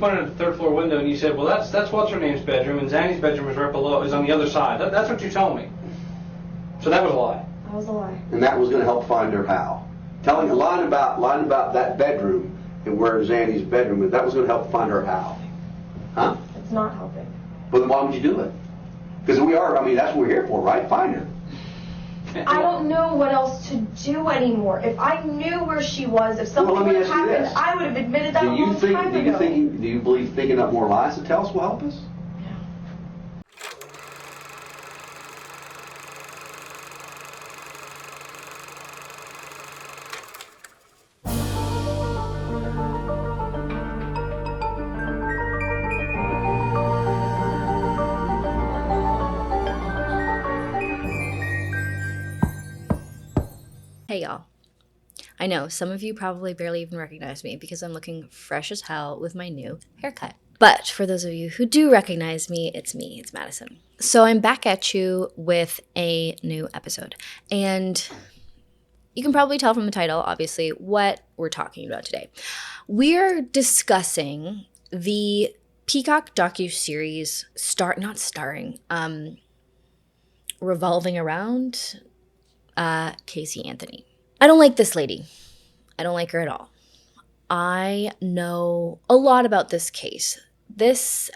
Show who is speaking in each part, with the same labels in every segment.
Speaker 1: pointed at the third floor window and you said, well, that's what's her name's bedroom, and Zanny's bedroom is right below, is on the other side. That's what you told me. So that was a lie.
Speaker 2: That was a lie.
Speaker 3: And that was going to help find her how? Telling a lie about that bedroom and where Zanny's bedroom is, that was going to help find her how? Huh?
Speaker 2: It's not helping.
Speaker 3: But then why would you do it? Because that's what we're here for, right? Find her.
Speaker 2: I don't know what else to do anymore. If I knew where she was, if something would have happened, I would have admitted that a long time ago.
Speaker 3: Do you believe thinking up more lies to tell us will help us?
Speaker 4: Hey y'all. I know some of you probably barely even recognize me because I'm looking fresh as hell with my new haircut. But for those of you who do recognize me, it's Madison. So I'm back at you with a new episode. And you can probably tell from the title, obviously, what we're talking about today. We're discussing the Peacock docuseries revolving around Caylee Anthony. I don't like this lady. I don't like her at all. I know a lot about this case.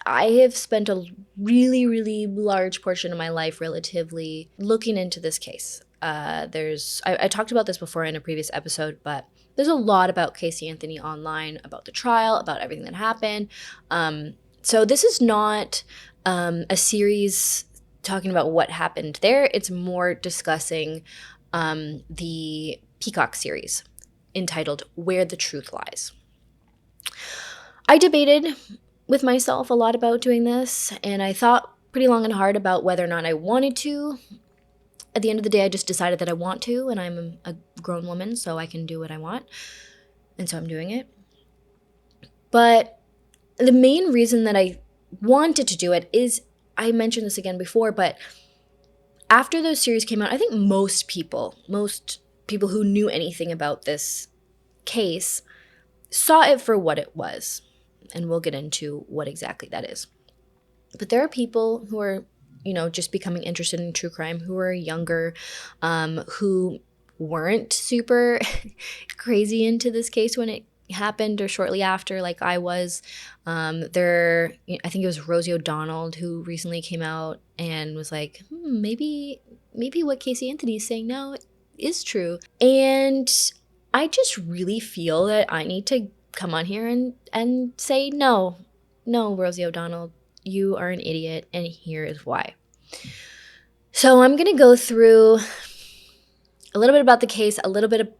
Speaker 4: I have spent a really, really large portion of my life relatively looking into this case. I talked about this before in a previous episode, but there's a lot about Caylee Anthony online, about the trial, about everything that happened. So this is not a series talking about what happened there. It's more discussing the Peacock series entitled Where the Truth Lies. I debated with myself a lot about doing this, and I thought pretty long and hard about whether or not I wanted to. At the end of the day, I just decided that I want to, and I'm a grown woman, so I can do what I want, and so I'm doing it. Most the main reason that I wanted to do it is, I mentioned this again before, but after those series came out, I think most people who knew anything about this case saw it for what it was. And we'll get into what exactly that is. But there are people who are, just becoming interested in true crime, who are younger, who weren't super crazy into this case when it happened or shortly after, like I was. I think it was Rosie O'Donnell who recently came out and was like, maybe what Caylee Anthony is saying now is true. And I just really feel that I need to come on here and say, no, Rosie O'Donnell, you are an idiot, and here is why. So I'm going to go through a little bit about the case, a little bit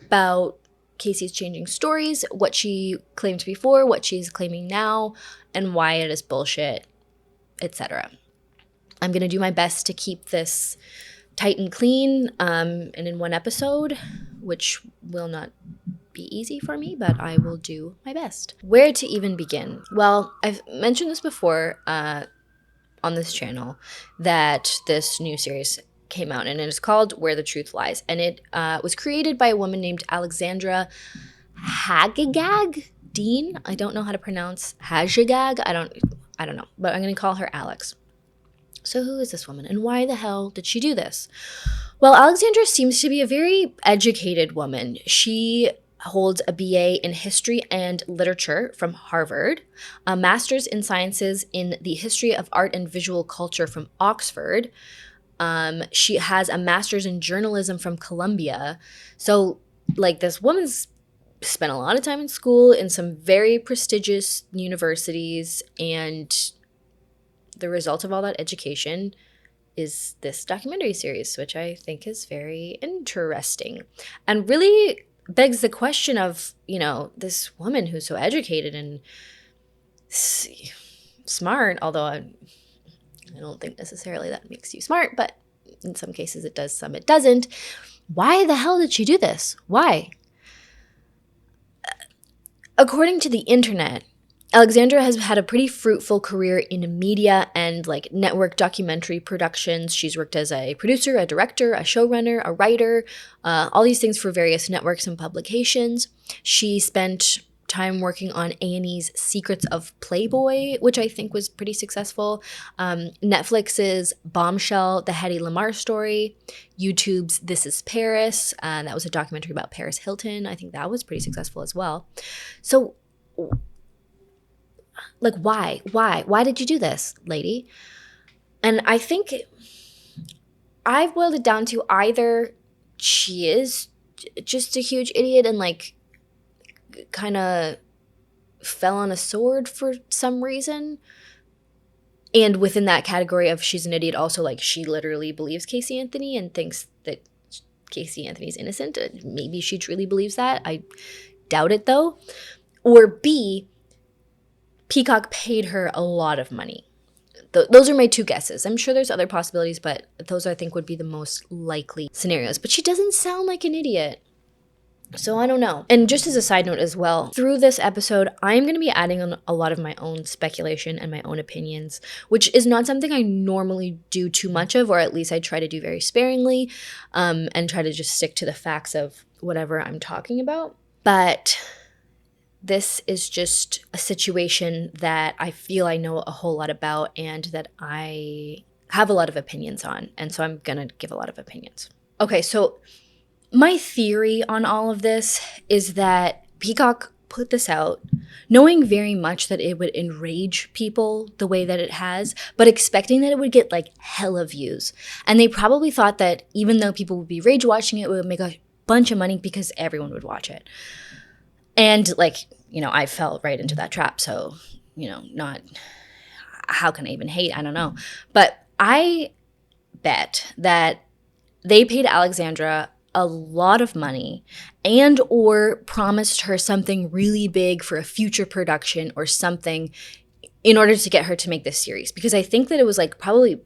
Speaker 4: about Caylee's changing stories, what she claimed before, what she's claiming now, and why it is bullshit, etc. I'm going to do my best to keep this tight and clean, and in one episode, which will not be easy for me, but I will do my best. Where to even begin? Well, I've mentioned this before on this channel, that this new series came out, and it is called Where the Truth Lies, and it was created by a woman named Alexandra Hagagag Dean. I don't know how to pronounce Hagagag. I don't know, but I'm going to call her Alex. So who is this woman, and why the hell did she do this? Well, Alexandra seems to be a very educated woman. She holds a BA in History and Literature from Harvard, a Master's in Sciences in the History of Art and Visual Culture from Oxford. She has a Master's in Journalism from Columbia. So, this woman's spent a lot of time in school in some very prestigious universities, and the result of all that education is this documentary series, which I think is very interesting and really begs the question of, this woman who's so educated and smart, although I don't think necessarily that makes you smart, but in some cases it does, some it doesn't. Why the hell did she do this? Why? According to the internet, Alexandra has had a pretty fruitful career in media and network documentary productions. She's worked as a producer, a director, a showrunner, a writer, all these things for various networks and publications. She spent time working on A&E's Secrets of Playboy, which I think was pretty successful, Netflix's Bombshell, the Hedy Lamarr story, YouTube's This Is Paris, that was a documentary about Paris Hilton. I think that was pretty successful as well. So, like, why did you do this, lady? And I think I've boiled it down to either she is just a huge idiot and like kind of fell on a sword for some reason, and within that category of she's an idiot, also like she literally believes Caylee Anthony and thinks that Caylee Anthony's innocent. Maybe she truly believes that. I doubt it though. Or B, Peacock paid her a lot of money. Those are my two guesses. I'm sure there's other possibilities, but those I think would be the most likely scenarios. But she doesn't sound like an idiot. So I don't know. And just as a side note as well, through this episode, I'm going to be adding on a lot of my own speculation and my own opinions, which is not something I normally do too much of, or at least I try to do very sparingly, and try to just stick to the facts of whatever I'm talking about. But this is just a situation that I feel I know a whole lot about and that I have a lot of opinions on. And so I'm going to give a lot of opinions. Okay, so my theory on all of this is that Peacock put this out knowing very much that it would enrage people the way that it has, but expecting that it would get like hella views. And they probably thought that even though people would be rage watching it, it would make a bunch of money because everyone would watch it. And like, you know, I fell right into that trap. So, you know, how can I even hate? I don't know. But I bet that they paid Alexandra a lot of money and or promised her something really big for a future production or something in order to get her to make this series. Because I think that it was like probably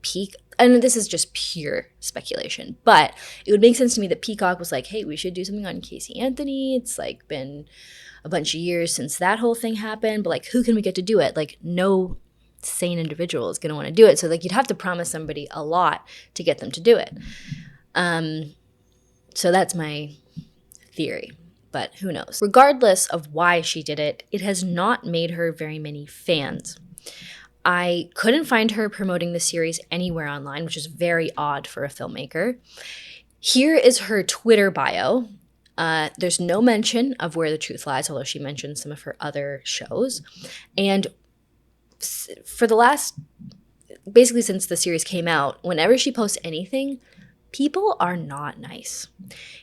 Speaker 4: and this is just pure speculation, but it would make sense to me that Peacock was like, hey, we should do something on Caylee Anthony. It's like been a bunch of years since that whole thing happened, but like, who can we get to do it? Like, no sane individual is going to want to do it. So like, you'd have to promise somebody a lot to get them to do it. So that's my theory, but who knows? Regardless of why she did it, it has not made her very many fans. I couldn't find her promoting the series anywhere online, which is very odd for a filmmaker. Here is her Twitter bio. There's no mention of Where the Truth Lies, although she mentioned some of her other shows. And for the last, basically since the series came out, whenever she posts anything, people are not nice.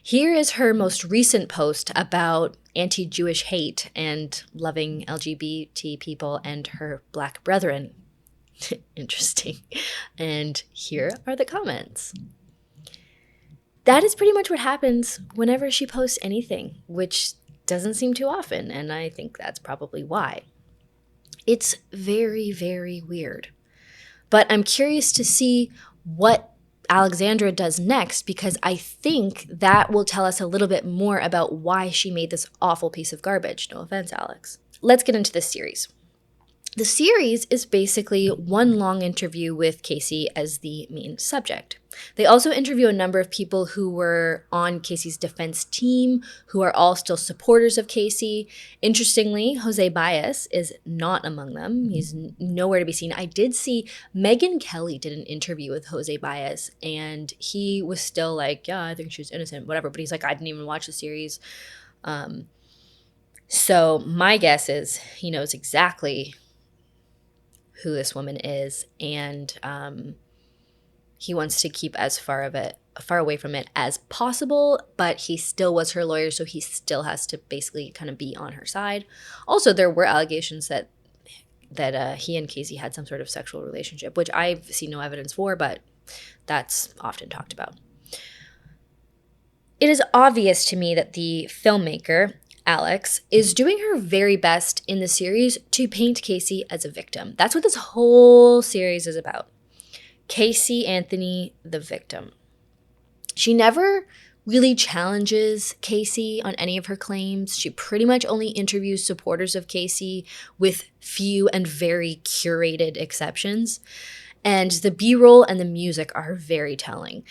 Speaker 4: Here is her most recent post about anti-Jewish hate and loving LGBT people and her Black brethren. Interesting. And here are the comments. That is pretty much what happens whenever she posts anything, which doesn't seem too often, and I think that's probably why. It's very, very weird. But I'm curious to see what Alexandra does next, because I think that will tell us a little bit more about why she made this awful piece of garbage. No offense, Alex. Let's get into this series. The series is basically one long interview with Caylee as the main subject. They also interview a number of people who were on Caylee's defense team, who are all still supporters of Caylee. Interestingly, Jose Baez is not among them. He's nowhere to be seen. I did see Megyn Kelly did an interview with Jose Baez, and he was still like, yeah, I think she was innocent, whatever. But he's like, I didn't even watch the series. So my guess is he knows exactly who this woman is, and he wants to keep as far away from it as possible, but he still was her lawyer, so he still has to basically kind of be on her side. Also, there were allegations that he and Caylee had some sort of sexual relationship, which I've seen no evidence for, but that's often talked about. It is obvious to me that the filmmaker, Alex, is doing her very best in the series to paint Caylee as a victim. That's what this whole series is about. Caylee Anthony, the victim. She never really challenges Caylee on any of her claims. She pretty much only interviews supporters of Caylee with few and very curated exceptions. And the B-roll and the music are very telling.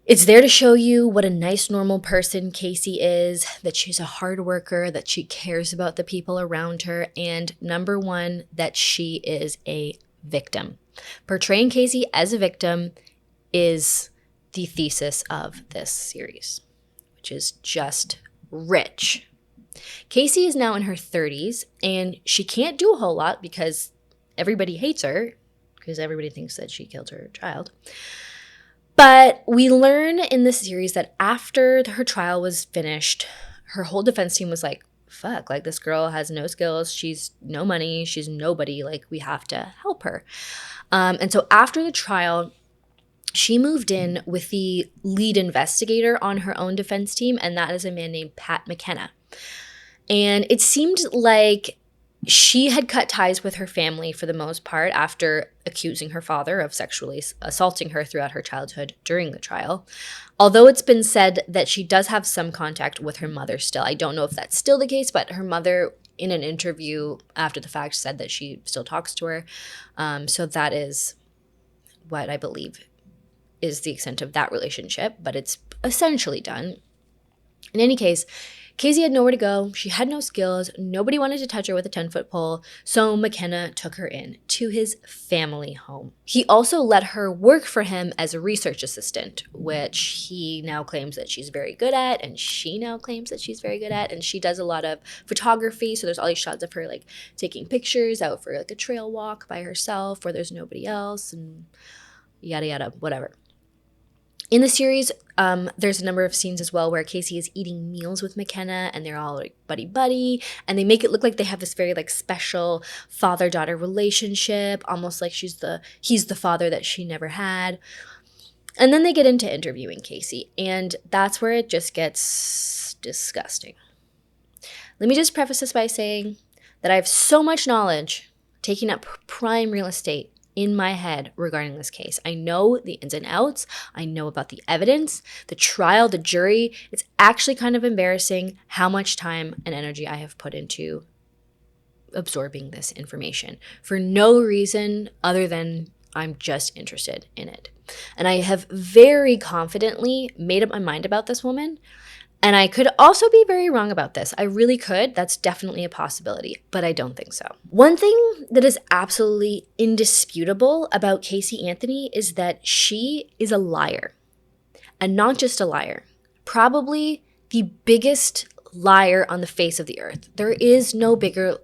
Speaker 4: It's there to show you what a nice, normal person Caylee is, that she's a hard worker, that she cares about the people around her, and number one, that she is a victim. Portraying Caylee as a victim is the thesis of this series, which is just rich. Caylee is now in her 30s, and she can't do a whole lot because everybody hates her, because everybody thinks that she killed her child. But we learn in this series that after her trial was finished, her whole defense team was like, fuck, like this girl has no skills, she's no money, she's nobody, like we have to help her. And so after the trial, she moved in with the lead investigator on her own defense team, and that is a man named Pat McKenna. And it seemed like she had cut ties with her family for the most part after accusing her father of sexually assaulting her throughout her childhood during the trial. Although it's been said that she does have some contact with her mother still. I don't know if that's still the case, but her mother in an interview after the fact said that she still talks to her. So that is what I believe is the extent of that relationship, but it's essentially done. In any case, Caylee had nowhere to go. She had no skills. Nobody wanted to touch her with a 10-foot pole. So McKenna took her in to his family home. He also let her work for him as a research assistant, which he now claims that she's very good at, and she now claims that she's very good at. And she does a lot of photography. So there's all these shots of her like taking pictures out for like a trail walk by herself where there's nobody else and yada, yada, whatever. In the series, there's a number of scenes as well where Caylee is eating meals with McKenna, and they're all like buddy-buddy, and they make it look like they have this very like special father-daughter relationship, almost like he's the father that she never had. And then they get into interviewing Caylee, and that's where it just gets disgusting. Let me just preface this by saying that I have so much knowledge taking up prime real estate in my head regarding this case. I know the ins and outs. I know about the evidence, the trial, the jury. It's actually kind of embarrassing how much time and energy I have put into absorbing this information for no reason other than I'm just interested in it. And I have very confidently made up my mind about this woman. And I could also be very wrong about this. I really could. That's definitely a possibility, but I don't think so. One thing that is absolutely indisputable about Caylee Anthony is that she is a liar. And not just a liar. Probably the biggest liar on the face of the earth. There is no bigger...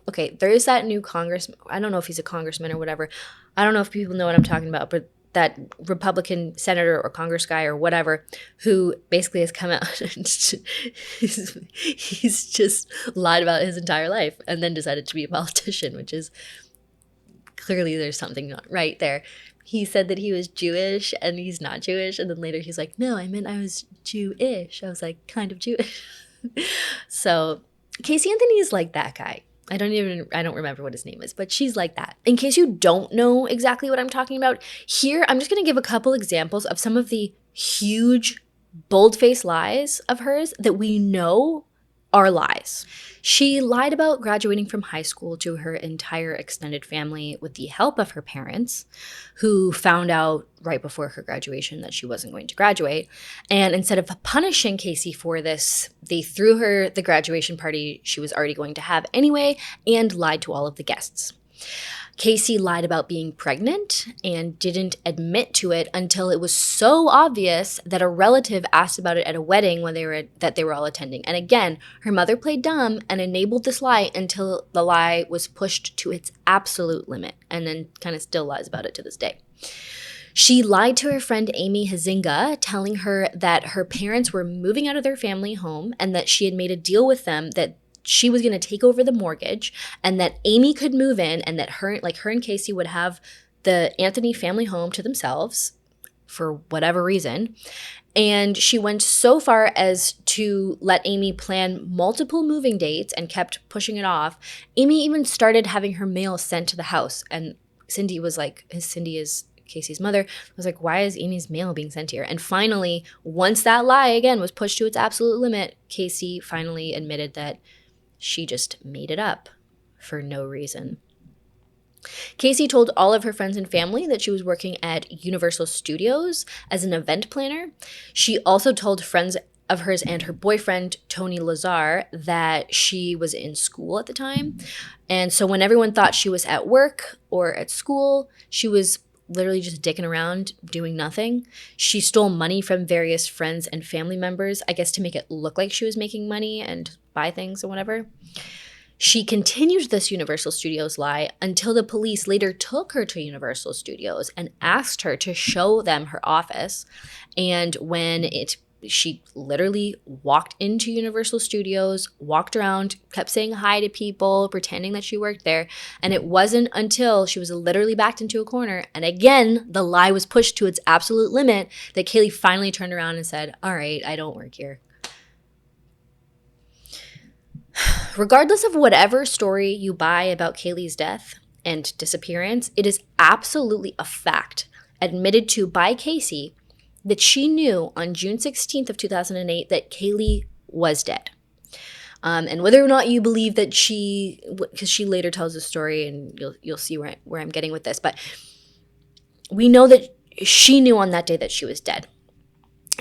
Speaker 4: Okay, there is that new congressman. I don't know if he's a congressman or whatever. I don't know if people know what I'm talking about, but that Republican senator or Congress guy or whatever who basically has come out and he's just lied about his entire life and then decided to be a politician, which is clearly there's something not right there. He said that he was Jewish and he's not Jewish. And then later he's like, no, I meant I was Jewish. I was like, kind of Jewish. So Caylee Anthony is like that guy. I don't remember what his name is, but she's like that. In case you don't know exactly what I'm talking about, here I'm just going to give a couple examples of some of the huge, bold-faced lies of hers that we know are lies. She lied about graduating from high school to her entire extended family with the help of her parents, who found out right before her graduation that she wasn't going to graduate. And instead of punishing Caylee for this, they threw her the graduation party she was already going to have anyway and lied to all of the guests. Caylee lied about being pregnant and didn't admit to it until it was so obvious that a relative asked about it at a wedding when they were all attending. And again, her mother played dumb and enabled this lie until the lie was pushed to its absolute limit, and then kind of still lies about it to this day. She lied to her friend Amy Hazinga, telling her that her parents were moving out of their family home and that she had made a deal with them that she was going to take over the mortgage and that Amy could move in and that her and Caylee would have the Anthony family home to themselves for whatever reason. And she went so far as to let Amy plan multiple moving dates and kept pushing it off. Amy even started having her mail sent to the house. And Cindy is Caylee's mother, was like, why is Amy's mail being sent here? And finally, once that lie again was pushed to its absolute limit, Caylee finally admitted that she just made it up for no reason. Caylee told all of her friends and family that she was working at Universal Studios as an event planner. She also told friends of hers and her boyfriend, Tony Lazar, that she was in school at the time. And so when everyone thought she was at work or at school, she was literally just dicking around, doing nothing. She stole money from various friends and family members, I guess to make it look like she was making money and buy things or whatever. She continued this Universal Studios lie until the police later took her to Universal Studios and asked her to show them her office. And when she literally walked into Universal Studios, walked around, kept saying hi to people, pretending that she worked there. And it wasn't until she was literally backed into a corner, and again, the lie was pushed to its absolute limit, that Caylee finally turned around and said, all right, I don't work here. Regardless of whatever story you buy about Caylee's death and disappearance, it is absolutely a fact, admitted to by Caylee, that she knew on June 16th of 2008 that Caylee was dead. And whether or not you believe that because she later tells the story, and you'll see where I'm getting with this, but we know that she knew on that day that she was dead.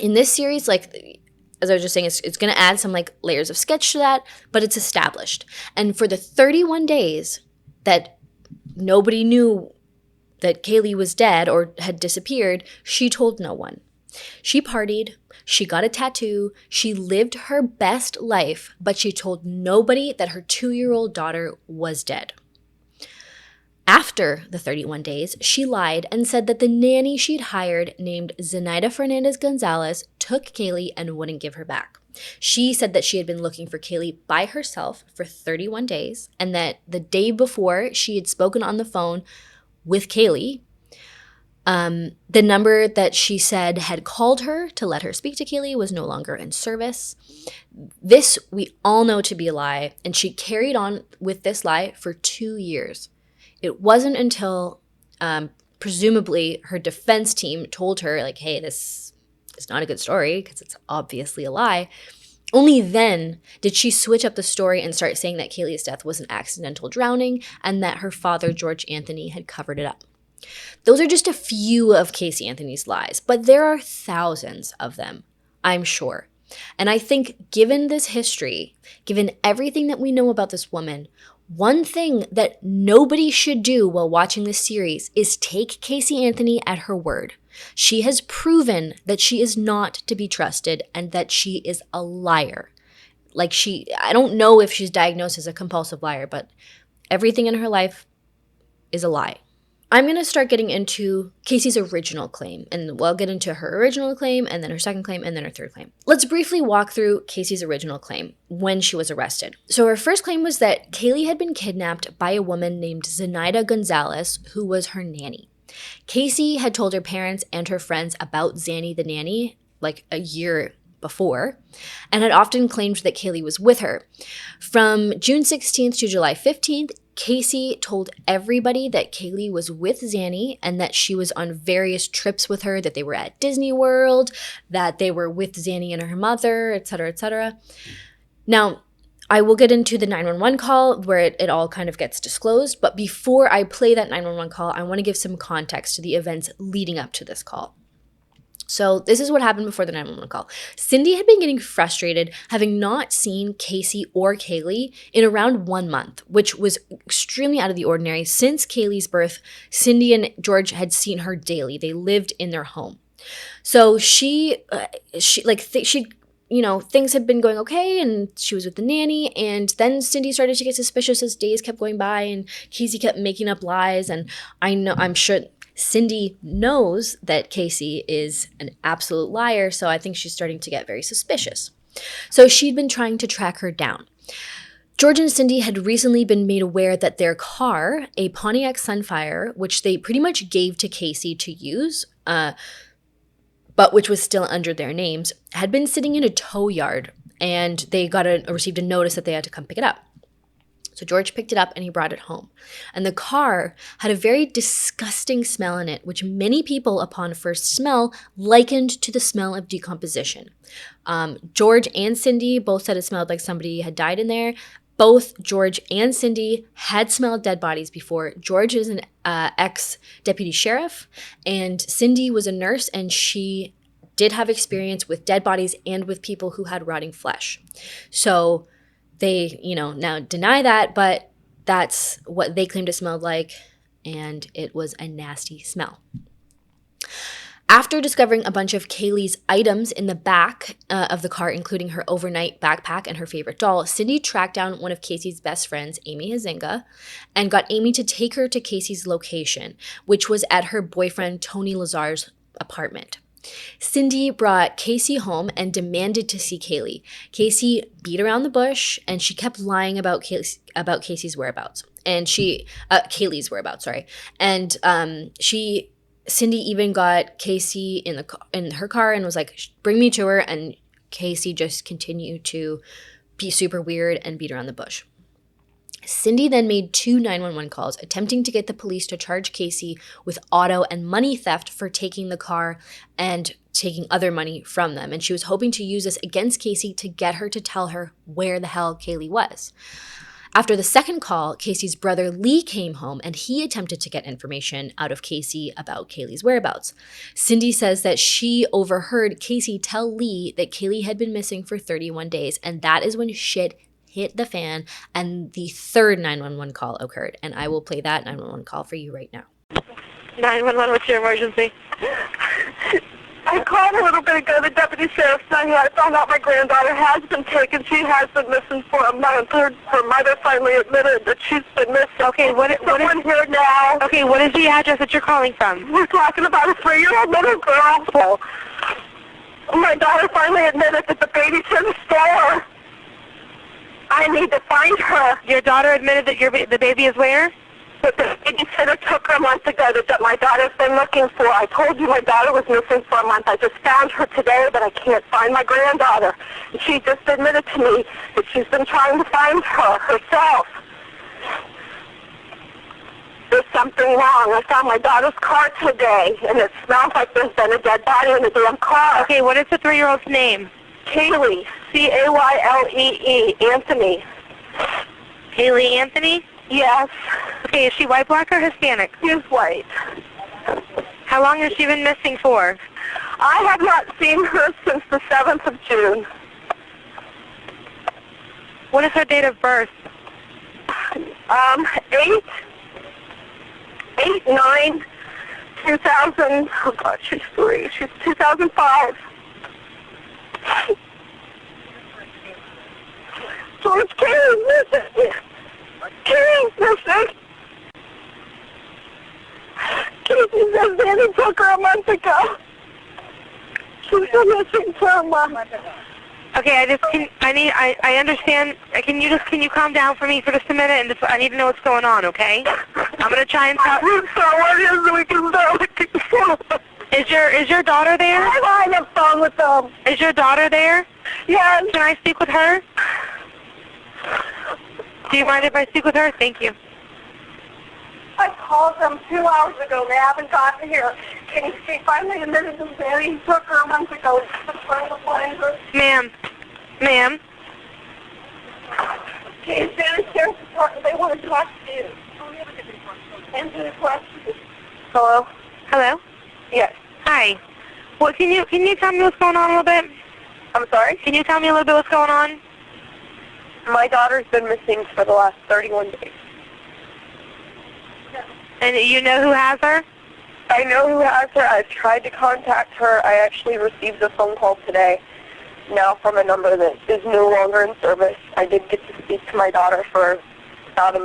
Speaker 4: In this series, like, as I was just saying, it's going to add some like layers of sketch to that, but it's established. And for the 31 days that nobody knew that Caylee was dead or had disappeared, she told no one. She partied, she got a tattoo, she lived her best life, but she told nobody that her 2-year-old daughter was dead. After the 31 days, she lied and said that the nanny she'd hired, named Zenaida Fernandez Gonzalez, took Caylee and wouldn't give her back. She said that she had been looking for Caylee by herself for 31 days, and that the day before she had spoken on the phone with Caylee. The number that she said had called her to let her speak to Caylee was no longer in service. This we all know to be a lie, and she carried on with this lie for 2 years. It wasn't until presumably her defense team told her, like, hey, this is not a good story because it's obviously a lie. Only then did she switch up the story and start saying that Caylee's death was an accidental drowning and that her father, George Anthony, had covered it up. Those are just a few of Caylee Anthony's lies, but there are thousands of them, I'm sure. And I think given this history, given everything that we know about this woman, one thing that nobody should do while watching this series is take Caylee Anthony at her word. She has proven that she is not to be trusted and that she is a liar. I don't know if she's diagnosed as a compulsive liar, but everything in her life is a lie. I'm going to start getting into Caylee's original claim, and we'll get into her original claim, and then her second claim, and then her third claim. Let's briefly walk through Caylee's original claim when she was arrested. So her first claim was that Caylee had been kidnapped by a woman named Zenaida Gonzalez, who was her nanny. Caylee had told her parents and her friends about Zanny the nanny like a year before, and had often claimed that Caylee was with her. From June 16th to July 15th, Caylee told everybody that Caylee was with Zanny and that she was on various trips with her, that they were at Disney World, that they were with Zanny and her mother, etc., etc. Now, I will get into the 911 call where it all kind of gets disclosed, but before I play that 911 call, I want to give some context to the events leading up to this call. So this is what happened before the 911 call. Cindy had been getting frustrated having not seen Caylee or Caylee in around 1 month, which was extremely out of the ordinary. Since Caylee's birth, Cindy and George had seen her daily. They lived in their home. So things had been going okay, and she was with the nanny, and then Cindy started to get suspicious as days kept going by, and Caylee kept making up lies, and I'm sure Cindy knows that Caylee is an absolute liar, so I think she's starting to get very suspicious. So she'd been trying to track her down. George and Cindy had recently been made aware that their car, a Pontiac Sunfire, which they pretty much gave to Caylee to use, but which was still under their names, had been sitting in a tow yard, and they received a notice that they had to come pick it up. So George picked it up and he brought it home. And the car had a very disgusting smell in it, which many people upon first smell likened to the smell of decomposition. George and Cindy both said it smelled like somebody had died in there, Both George and Cindy had smelled dead bodies before. George is an ex-deputy sheriff, and Cindy was a nurse, and she did have experience with dead bodies and with people who had rotting flesh. So they, now deny that, but that's what they claimed it smelled like, and it was a nasty smell. After discovering a bunch of Caylee's items in the back of the car, including her overnight backpack and her favorite doll, Cindy tracked down one of Casey's best friends, Amy Hazinga, and got Amy to take her to Casey's location, which was at her boyfriend Tony Lazar's apartment. Cindy brought Casey home and demanded to see Caylee. Casey beat around the bush, and she kept lying about Casey's whereabouts. And Caylee's whereabouts, sorry. And Cindy even got Casey in her car and was like, bring me to her. And Casey just continued to be super weird and beat around the bush. Cindy then made 2 911 calls, attempting to get the police to charge Casey with auto and money theft for taking the car and taking other money from them. And she was hoping to use this against Casey to get her to tell her where the hell Caylee was. After the second call, Casey's brother Lee came home, and he attempted to get information out of Casey about Caylee's whereabouts. Cindy says that she overheard Casey tell Lee that Caylee had been missing for 31 days, and that is when shit hit the fan and the third 911 call occurred. And I will play that 911 call for you right now.
Speaker 5: 911, what's your emergency? I called a little bit ago. The deputy sheriff said I found out my granddaughter has been taken. She has been missing for a month. Her mother finally admitted that she's been missing.
Speaker 6: Okay, what is
Speaker 5: here now?
Speaker 6: Okay, what is the address that you're calling from?
Speaker 5: We're talking about a 3-year-old little girl. My daughter finally admitted that the babysitter stole her. I need to find her.
Speaker 6: Your daughter admitted that the baby is where?
Speaker 5: But the babysitter took her a month ago that my daughter's been looking for. I told you my daughter was missing for a month. I just found her today, but I can't find my granddaughter. And she just admitted to me that she's been trying to find her herself. There's something wrong. I found my daughter's car today, and it smells like there's been a dead body in the damn car.
Speaker 6: Okay, what is the 3-year-old's name?
Speaker 5: Caylee, Caylee, Anthony.
Speaker 6: Caylee Anthony?
Speaker 5: Yes.
Speaker 6: Okay, is she white, black, or Hispanic?
Speaker 5: She's white.
Speaker 6: How long has she been missing for?
Speaker 5: I have not seen her since the 7th of June.
Speaker 6: What is her date of birth?
Speaker 5: 8/9/2000. Oh God, she's 3. She's 2005. George Caylee's missing. Caylee's missing. Casey says Danny took her a month ago. She's been missing for a month.
Speaker 6: Okay, I understand. Can you calm down for me for just a minute? And I need to know what's going on, okay? I'm gonna try and talk.
Speaker 5: What is it we can start looking for?
Speaker 6: Is your daughter there?
Speaker 5: I'm on the phone with them.
Speaker 6: Is your daughter there?
Speaker 5: Yes.
Speaker 6: Can I speak with her? Do you mind if I speak with her? Thank you.
Speaker 5: I called them 2 hours ago. They haven't gotten here. She finally admitted to Danny took her a month ago.
Speaker 6: Ma'am.
Speaker 5: Okay, Danny's here. They want to talk to you. Answer the question. Hello?
Speaker 6: Hello?
Speaker 5: Yes.
Speaker 6: Hi. Well, can you tell me what's going on a little bit?
Speaker 5: I'm sorry?
Speaker 6: Can you tell me a little bit what's going on?
Speaker 5: My daughter's been missing for the last 31 days.
Speaker 6: And you know who has her?
Speaker 5: I know who has her. I've tried to contact her. I actually received a phone call today, now from a number that is no longer in service. I did get to speak to my daughter for about a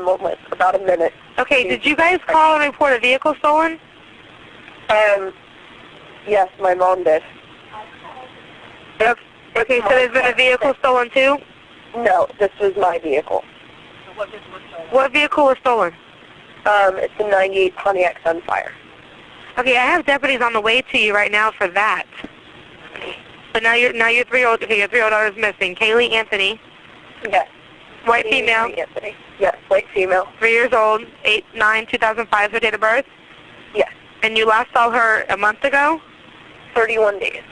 Speaker 5: minute.
Speaker 6: Okay, did you guys call and report a vehicle stolen?
Speaker 5: Yes, my mom did.
Speaker 6: Okay, so there's been a vehicle stolen too?
Speaker 5: No, this was my vehicle.
Speaker 6: What vehicle was stolen?
Speaker 5: It's a 98 Pontiac Sunfire.
Speaker 6: Okay, I have deputies on the way to you right now for that. But now your 3-year-old, okay, your 3-year-old daughter is missing. Caylee Anthony.
Speaker 5: Yes.
Speaker 6: White female.
Speaker 5: Anthony. Yes, white female.
Speaker 6: 3 years old, 8/9/2005, her date of birth?
Speaker 5: Yes.
Speaker 6: And you last saw her a month ago?
Speaker 5: 31 days.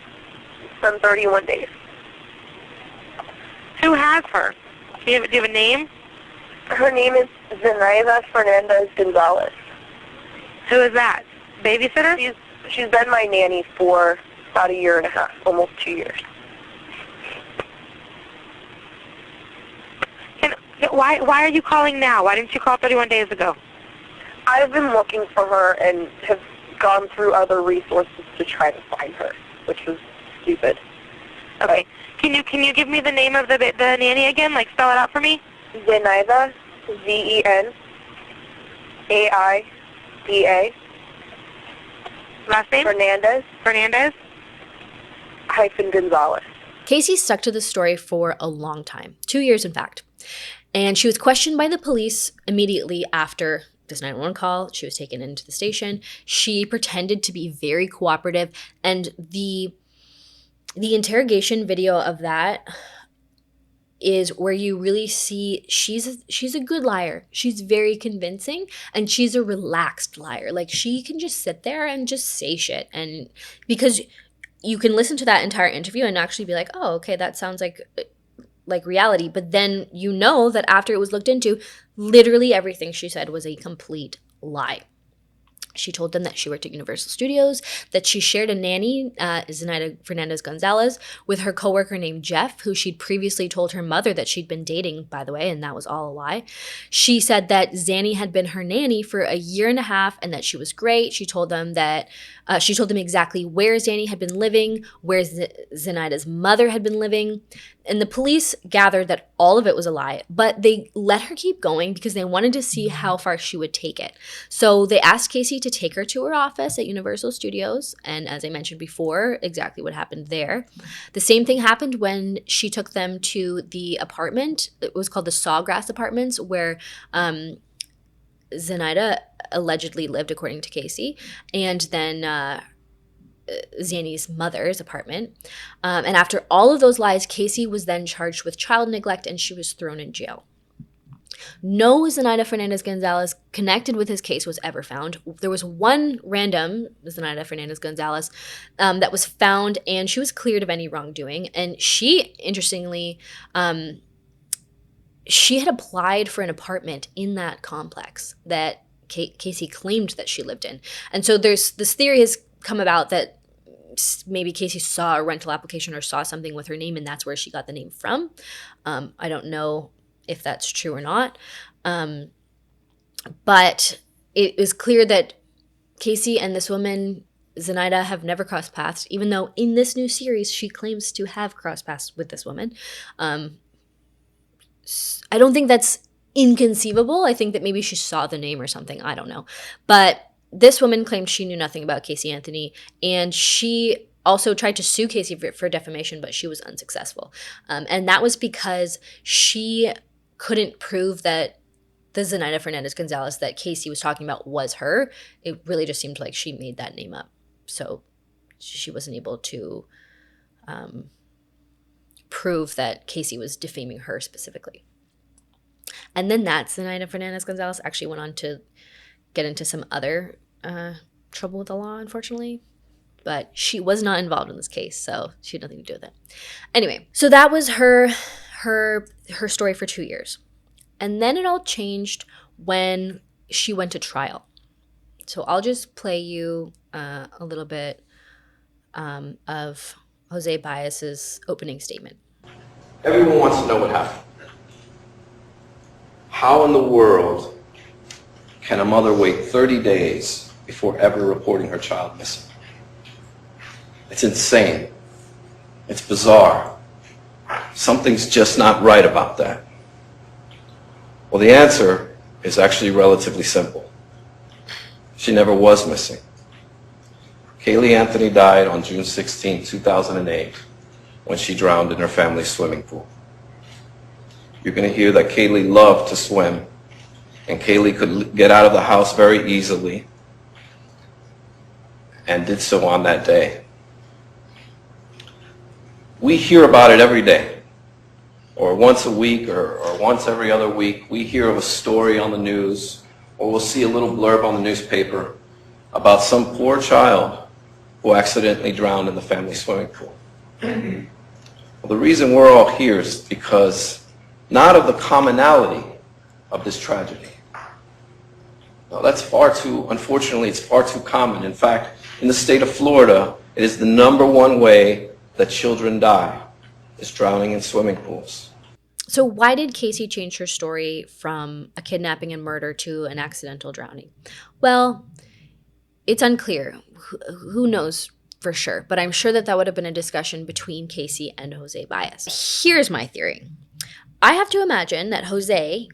Speaker 5: It's been 31 days.
Speaker 6: Who has her? Do you have a name?
Speaker 5: Her name is Zenaida Fernandez Gonzalez.
Speaker 6: Who is that? Babysitter?
Speaker 5: She's been my nanny for about 1.5 years, almost 2 years.
Speaker 6: Why are you calling now? Why didn't you call 31 days ago?
Speaker 5: I've been looking for her and have gone through other resources to try to find her, which was stupid.
Speaker 6: Okay. Can you give me the name of the nanny again? Like, spell it out for me?
Speaker 5: Zenaida, Zenaida.
Speaker 6: Last name? Fernandez?
Speaker 5: - Gonzalez.
Speaker 4: Casey stuck to the story for a long time, 2 years in fact. And she was questioned by the police immediately after this 911 call. She was taken into the station. She pretended to be very cooperative, and the interrogation video of that is where you really see she's a good liar. She's very convincing, and she's a relaxed liar. Like, she can just sit there and just say shit, and because you can listen to that entire interview and actually be like, oh, okay, that sounds like reality. But then you know that after it was looked into, literally everything she said was a complete lie. She told them that she worked at Universal Studios, that she shared a nanny, Zenaida Fernandez Gonzalez, with her coworker named Jeff, who she'd previously told her mother that she'd been dating, by the way, and that was all a lie. She said that Zanny had been her nanny for 1.5 years and that she was great. She told them exactly where Zanny had been living, where Zenaida's mother had been living. And the police gathered that all of it was a lie, but they let her keep going because they wanted to see how far she would take it. So they asked Casey to take her to her office at Universal Studios, and as I mentioned before, exactly what happened there. The same thing happened when she took them to the apartment. It was called the Sawgrass Apartments, where Zenaida allegedly lived, according to Casey, and then Zanny's mother's apartment. And after all of those lies, Casey was then charged with child neglect, and she was thrown in jail. No Zenaida Fernandez Gonzalez connected with his case was ever found. There was one random Zenaida Fernandez Gonzalez that was found, and she was cleared of any wrongdoing. And she, interestingly, she had applied for an apartment in that complex that Casey claimed that she lived in. And so there's this theory has come about that maybe Casey saw a rental application or saw something with her name, and that's where she got the name from. I don't know if that's true or not. But it is clear that Casey and this woman, Zenaida, have never crossed paths, even though in this new series she claims to have crossed paths with this woman. I don't think that's inconceivable. I think that maybe she saw the name or something. I don't know. But this woman claimed she knew nothing about Caylee Anthony, and she also tried to sue Casey for defamation, but she was unsuccessful. And that was because she couldn't prove that the Zenaida Fernandez Gonzalez that Casey was talking about was her. It really just seemed like she made that name up. So she wasn't able to prove that Casey was defaming her specifically. And then that Zenaida Fernandez Gonzalez actually went on to get into some other trouble with the law, unfortunately. But she was not involved in this case, so she had nothing to do with it. Anyway, so that was her story for 2 years. And then it all changed when she went to trial. So I'll just play you a little bit of Jose Baez's opening statement.
Speaker 7: Everyone wants to know what happened. How in the world can a mother wait 30 days before ever reporting her child missing? It's insane. It's bizarre. Something's just not right about that. Well, the answer is actually relatively simple. She never was missing. Caylee Anthony died on June 16, 2008, when she drowned in her family's swimming pool. You're going to hear that Caylee loved to swim, and Caylee could get out of the house very easily, and did so on that day. We hear about it every day, or once a week, or once every other week. We hear of a story on the news, or we'll see a little blurb on the newspaper about some poor child who accidentally drowned in the family swimming pool. Well, the reason we're all here is because not of the commonality of this tragedy. Now, unfortunately, it's far too common. In fact, in the state of Florida, it is the #1 way that children die, is drowning in swimming pools.
Speaker 4: So why did Caylee change her story from a kidnapping and murder to an accidental drowning? Well, it's unclear. Who knows for sure? But I'm sure that would have been a discussion between Caylee and Jose Baez. Here's my theory. I have to imagine that Jose,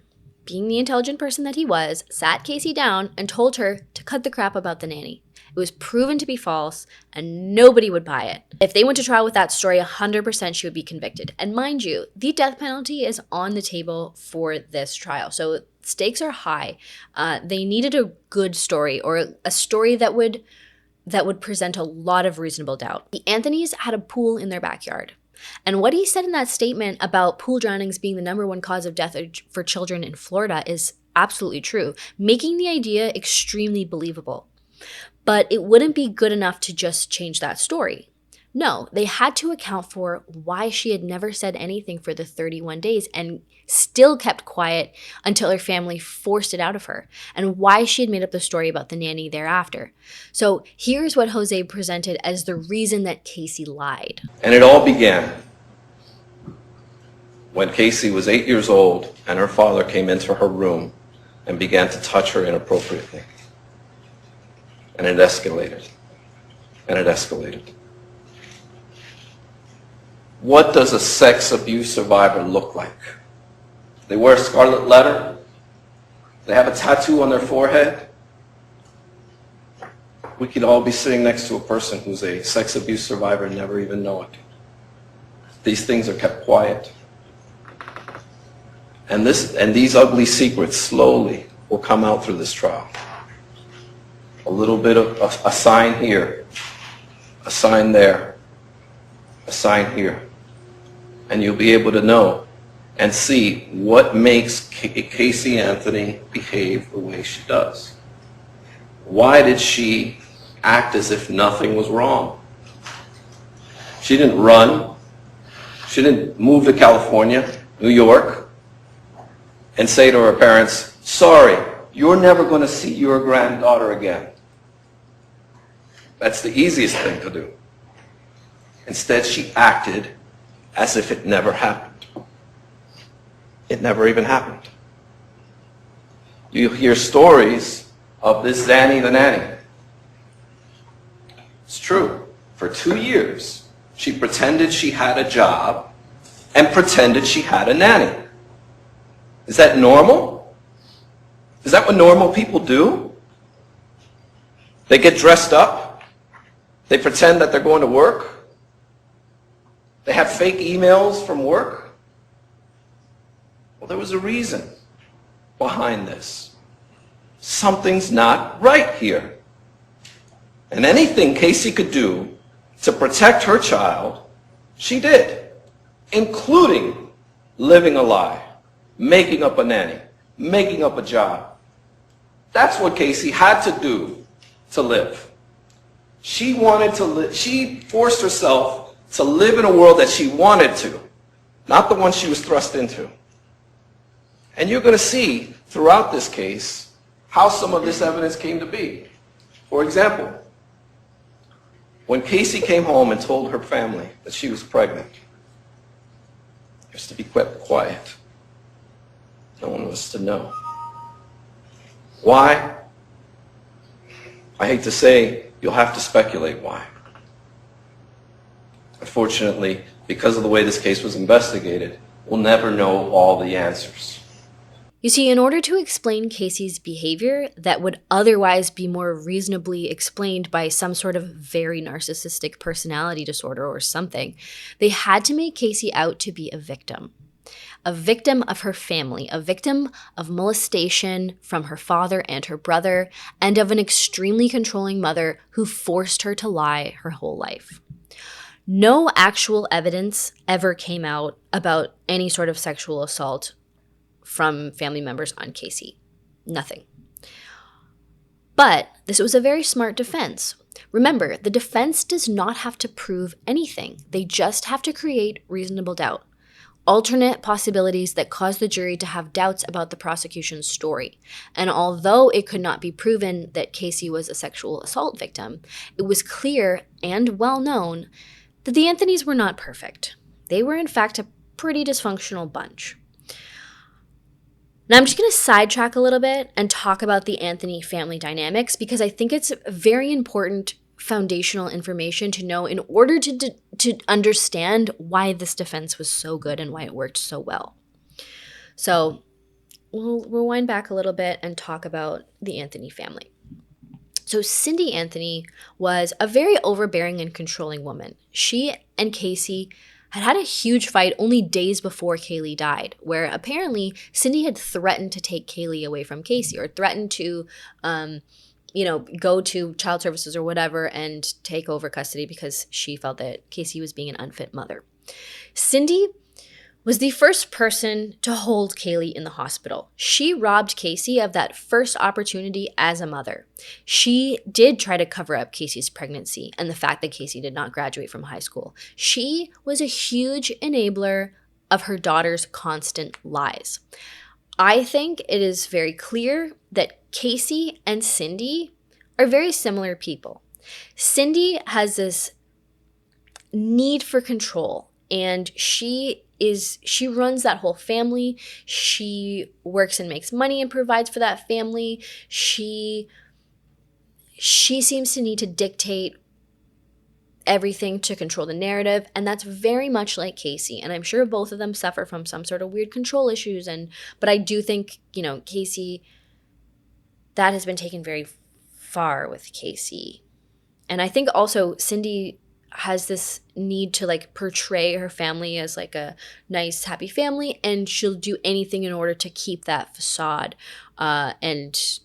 Speaker 4: being the intelligent person that he was, sat Caylee down and told her to cut the crap about the nanny. It was proven to be false, and nobody would buy it. If they went to trial with that story, 100% she would be convicted. And mind you, the death penalty is on the table for this trial, so stakes are high. They needed a good story, or a story that would present a lot of reasonable doubt. The Anthonys had a pool in their backyard. And what he said in that statement about pool drownings being the #1 cause of death for children in Florida is absolutely true, making the idea extremely believable. But it wouldn't be good enough to just change that story. No, they had to account for why she had never said anything for the 31 days and still kept quiet until her family forced it out of her, and why she had made up the story about the nanny thereafter. So here's what Jose presented as the reason that Caylee lied.
Speaker 7: And it all began when Caylee was 8 years old and her father came into her room and began to touch her inappropriately. And it escalated. And it escalated. What does a sex abuse survivor look like? They wear a scarlet letter. They have a tattoo on their forehead. We could all be sitting next to a person who's a sex abuse survivor and never even know it. These things are kept quiet. And these ugly secrets slowly will come out through this trial. A little bit of a sign here, a sign there, a sign here. And you'll be able to know and see what makes Caylee Anthony behave the way she does. Why did she act as if nothing was wrong? She didn't run. She didn't move to California, New York, and say to her parents, "Sorry, you're never going to see your granddaughter again." That's the easiest thing to do. Instead, she acted as if it never happened. It never even happened. You hear stories of this Zanny the nanny. It's true. For 2 years, she pretended she had a job and pretended she had a nanny. Is that normal? Is that what normal people do? They get dressed up. They pretend that they're going to work. They have fake emails from work. Well, there was a reason behind this. Something's not right here. And anything Caylee could do to protect her child, she did, including living a lie, making up a nanny, making up a job. That's what Caylee had to do to live. She wanted to live. She forced herself to live in a world that she wanted to, not the one she was thrust into. And you're going to see throughout this case how some of this evidence came to be. For example, when Caylee came home and told her family that she was pregnant, it was to be kept quiet. No one was to know. Why? I hate to say, you'll have to speculate why. Unfortunately, because of the way this case was investigated, we'll never know all the answers.
Speaker 4: You see, in order to explain Caylee's behavior that would otherwise be more reasonably explained by some sort of very narcissistic personality disorder or something, they had to make Caylee out to be a victim of her family, a victim of molestation from her father and her brother, and of an extremely controlling mother who forced her to lie her whole life. No actual evidence ever came out about any sort of sexual assault from family members on Caylee. Nothing. But this was a very smart defense. Remember, the defense does not have to prove anything. They just have to create reasonable doubt. alternate possibilities that caused the jury to have doubts about the prosecution's story. And although it could not be proven that Casey was a sexual assault victim, it was clear and well known that the Anthonys were not perfect. They were, in fact, a pretty dysfunctional bunch. Now, I'm just going to sidetrack a little bit and talk about the Anthony family dynamics because I think it's very important foundational information to know in order to understand why this defense was so good and why it worked so well. So we'll rewind back a little bit and talk about the Anthony family. So Cindy Anthony was a very overbearing and controlling woman. She and Casey had a huge fight only days before Caylee died, where apparently Cindy had threatened to take Caylee away from Casey or threatened to go to child services or whatever and take over custody because she felt that Casey was being an unfit mother. Cindy was the first person to hold Caylee in the hospital. She robbed Casey of that first opportunity as a mother. She did try to cover up Casey's pregnancy and the fact that Casey did not graduate from high school. She was a huge enabler of her daughter's constant lies. I think it is very clear that Casey and Cindy are very similar people. Cindy has this need for control, and she runs that whole family. She works and makes money and provides for that family. She seems to need to dictate everything to control the narrative, and that's very much like Casey. And I'm sure both of them suffer from some sort of weird control issues. But I do think, Casey, that has been taken very far with Casey. And I think also Cindy has this need to portray her family as a nice, happy family, and she'll do anything in order to keep that facade. And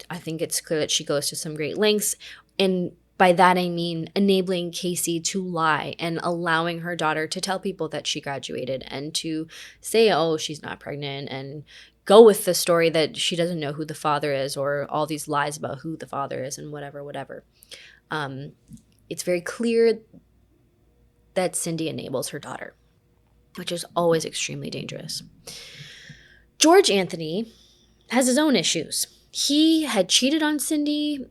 Speaker 4: I think it's clear that she goes to some great lengths. And by that, I mean enabling Casey to lie and allowing her daughter to tell people that she graduated and to say, oh, she's not pregnant, and go with the story that she doesn't know who the father is or all these lies about who the father is and whatever. It's very clear that Cindy enables her daughter, which is always extremely dangerous. George Anthony has his own issues. He had cheated on Cindy.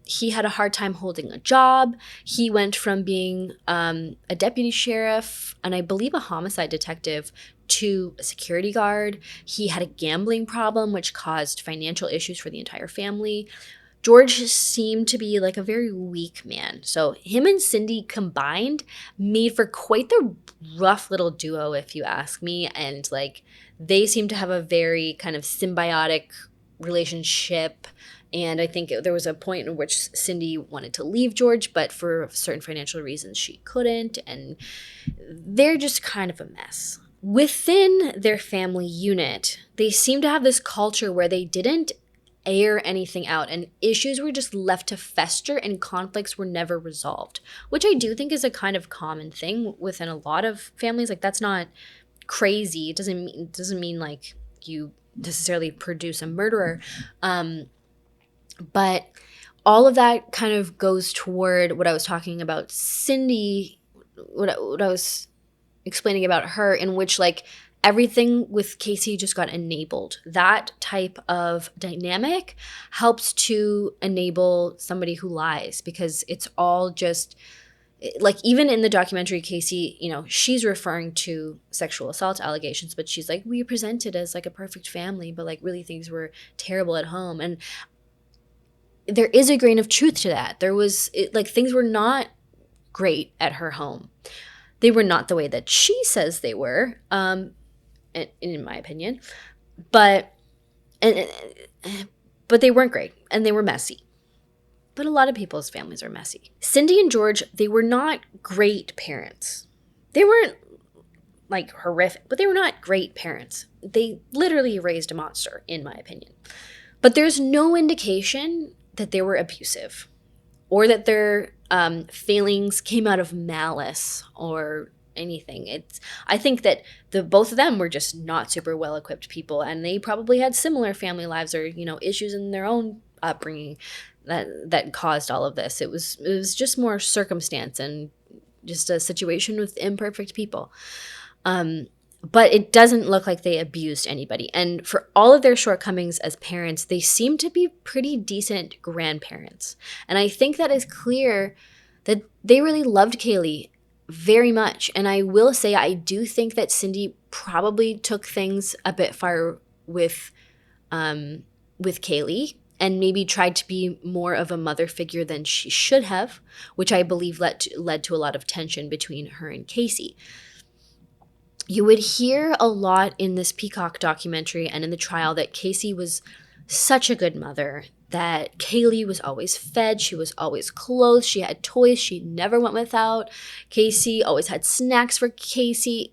Speaker 4: He had a hard time holding a job. He went from being a deputy sheriff and I believe a homicide detective to a security guard. He had a gambling problem, which caused financial issues for the entire family. George seemed to be a very weak man. So him and Cindy combined made for quite the rough little duo, if you ask me. And they seem to have a very kind of symbiotic relationship. And I think there was a point in which Cindy wanted to leave George, but for certain financial reasons she couldn't. And they're just kind of a mess. Within their family unit, they seem to have this culture where they didn't air anything out and issues were just left to fester and conflicts were never resolved, which I do think is a kind of common thing within a lot of families. That's not crazy. It doesn't mean you necessarily produce a murderer. But all of that kind of goes toward what I was talking about Cindy, what I was explaining about her, in which everything with Casey just got enabled. That type of dynamic helps to enable somebody who lies because it's all just even in the documentary, Casey, she's referring to sexual assault allegations, but she's we presented as a perfect family, but really things were terrible at home. And there is a grain of truth to that. There was things were not great at her home. They were not the way that she says they were. In my opinion, but they weren't great and they were messy. But a lot of people's families are messy. Cindy and George, they were not great parents. They weren't horrific, but they were not great parents. They literally raised a monster, in my opinion. But there's no indication that they were abusive or that their failings came out of malice or anything. I think that both of them were just not super well-equipped people, and they probably had similar family lives or issues in their own upbringing that caused all of this. It was just more circumstance and just a situation with imperfect people. But it doesn't look like they abused anybody. And for all of their shortcomings as parents, they seem to be pretty decent grandparents. And I think that is clear that they really loved Caylee very much. And I will say, I do think that Cindy probably took things a bit far with Caylee and maybe tried to be more of a mother figure than she should have, which I believe led to a lot of tension between her and Casey. You would hear a lot in this Peacock documentary and in the trial that Casey was such a good mother, that Caylee was always fed, she was always clothed, she had toys, she never went without. Casey always had snacks for Casey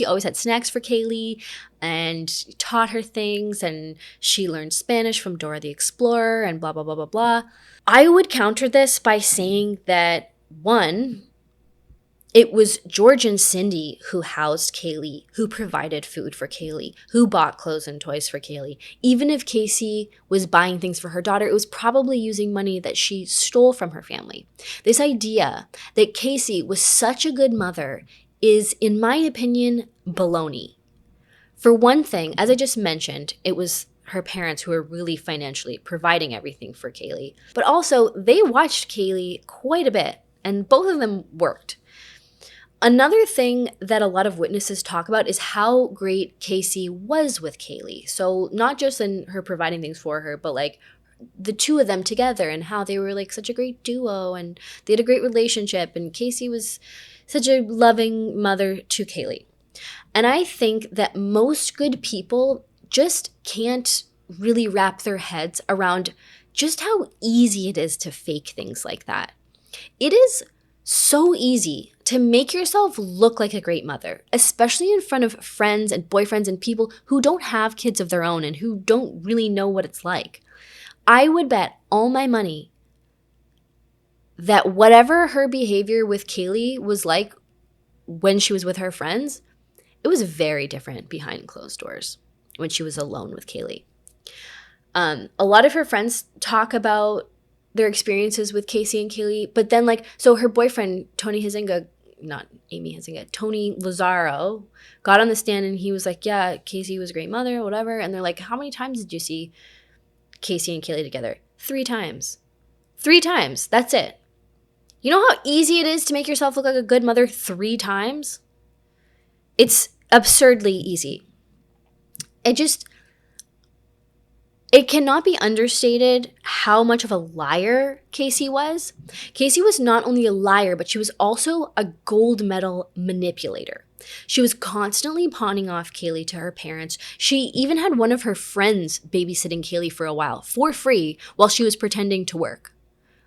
Speaker 4: always had snacks for Caylee and taught her things, and she learned Spanish from Dora the Explorer and blah, blah, blah, blah, blah. I would counter this by saying that, one, it was George and Cindy who housed Caylee, who provided food for Caylee, who bought clothes and toys for Caylee. Even if Casey was buying things for her daughter, it was probably using money that she stole from her family. This idea that Casey was such a good mother is, in my opinion, baloney. For one thing, as I just mentioned, it was her parents who were really financially providing everything for Caylee. But also, they watched Caylee quite a bit, and both of them worked. Another thing that a lot of witnesses talk about is how great Casey was with Caylee. So not just in her providing things for her, but like the two of them together and how they were like such a great duo and they had a great relationship, and Casey was such a loving mother to Caylee. And I think that most good people just can't really wrap their heads around just how easy it is to fake things like that. It is so easy to make yourself look like a great mother, especially in front of friends and boyfriends and people who don't have kids of their own and who don't really know what it's like. I would bet all my money that whatever her behavior with Caylee was like when she was with her friends, it was very different behind closed doors when she was alone with Caylee. A lot of her friends talk about their experiences with Casey and Caylee, but then so her boyfriend, Tony Lazzaro, got on the stand and he was like, yeah, Casey was a great mother, whatever. And they're like, how many times did you see Casey and Caylee together? 3 times. 3 times. That's it. You know how easy it is to make yourself look like a good mother 3 times? It's absurdly easy. It cannot be understated how much of a liar Casey was. Casey was not only a liar, but she was also a gold medal manipulator. She was constantly pawning off Caylee to her parents. She even had one of her friends babysitting Caylee for a while for free while she was pretending to work.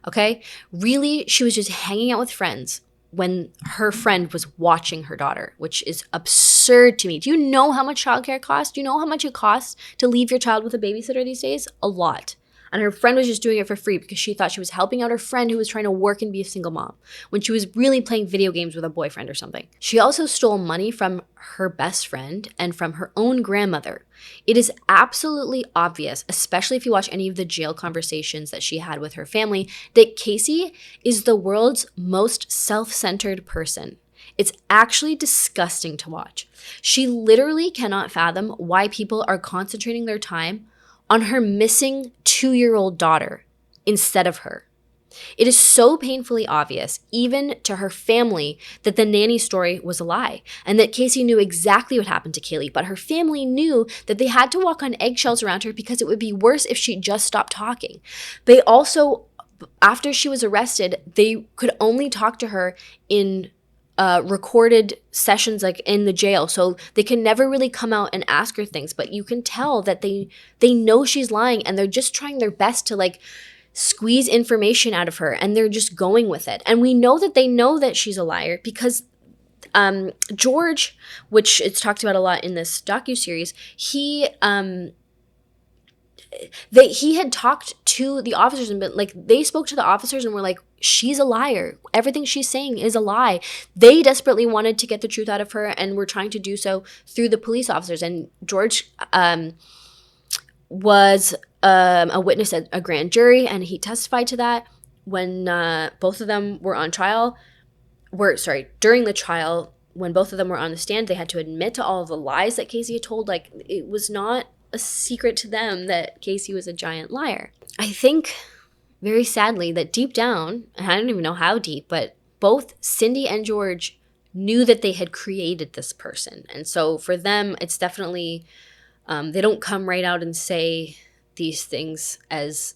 Speaker 4: Okay? Really, she was just hanging out with friends when her friend was watching her daughter, which is absurd to me. Do you know how much childcare costs? Do you know how much it costs to leave your child with a babysitter these days? A lot. And her friend was just doing it for free because she thought she was helping out her friend who was trying to work and be a single mom when she was really playing video games with a boyfriend or something. She also stole money from her best friend and from her own grandmother. It is absolutely obvious, especially if you watch any of the jail conversations that she had with her family, that Casey is the world's most self-centered person. It's actually disgusting to watch. She literally cannot fathom why people are concentrating their time on her missing 2-year-old daughter instead of her. It is so painfully obvious, even to her family, that the nanny story was a lie and that Casey knew exactly what happened to Caylee, but her family knew that they had to walk on eggshells around her because it would be worse if she just stopped talking. They also, after she was arrested, they could only talk to her in recorded sessions in the jail, so they can never really come out and ask her things, but you can tell that they know she's lying and they're just trying their best to squeeze information out of her, and they're just going with it. And we know that they know that she's a liar because George, which it's talked about a lot in this docuseries, he had talked to the officers and been they spoke to the officers and were like, she's a liar. Everything she's saying is a lie. They desperately wanted to get the truth out of her and were trying to do so through the police officers. And George was a witness at a grand jury, and he testified to that when both of them were on trial. During the trial, when both of them were on the stand, they had to admit to all of the lies that Casey had told. Like, it was not a secret to them that Casey was a giant liar. I think, very sadly, that deep down, and I don't even know how deep, but both Cindy and George knew that they had created this person. And so for them, it's definitely, they don't come right out and say these things as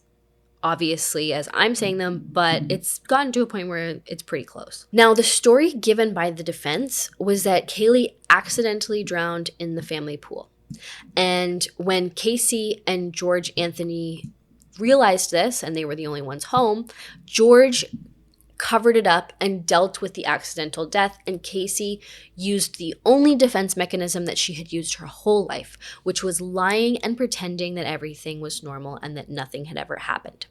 Speaker 4: obviously as I'm saying them, but it's gotten to a point where it's pretty close. Now, the story given by the defense was that Caylee accidentally drowned in the family pool. And when Casey and George Anthony realized this, and they were the only ones home, George covered it up and dealt with the accidental death, and Casey used the only defense mechanism that she had used her whole life, which was lying and pretending that everything was normal and that nothing had ever happened.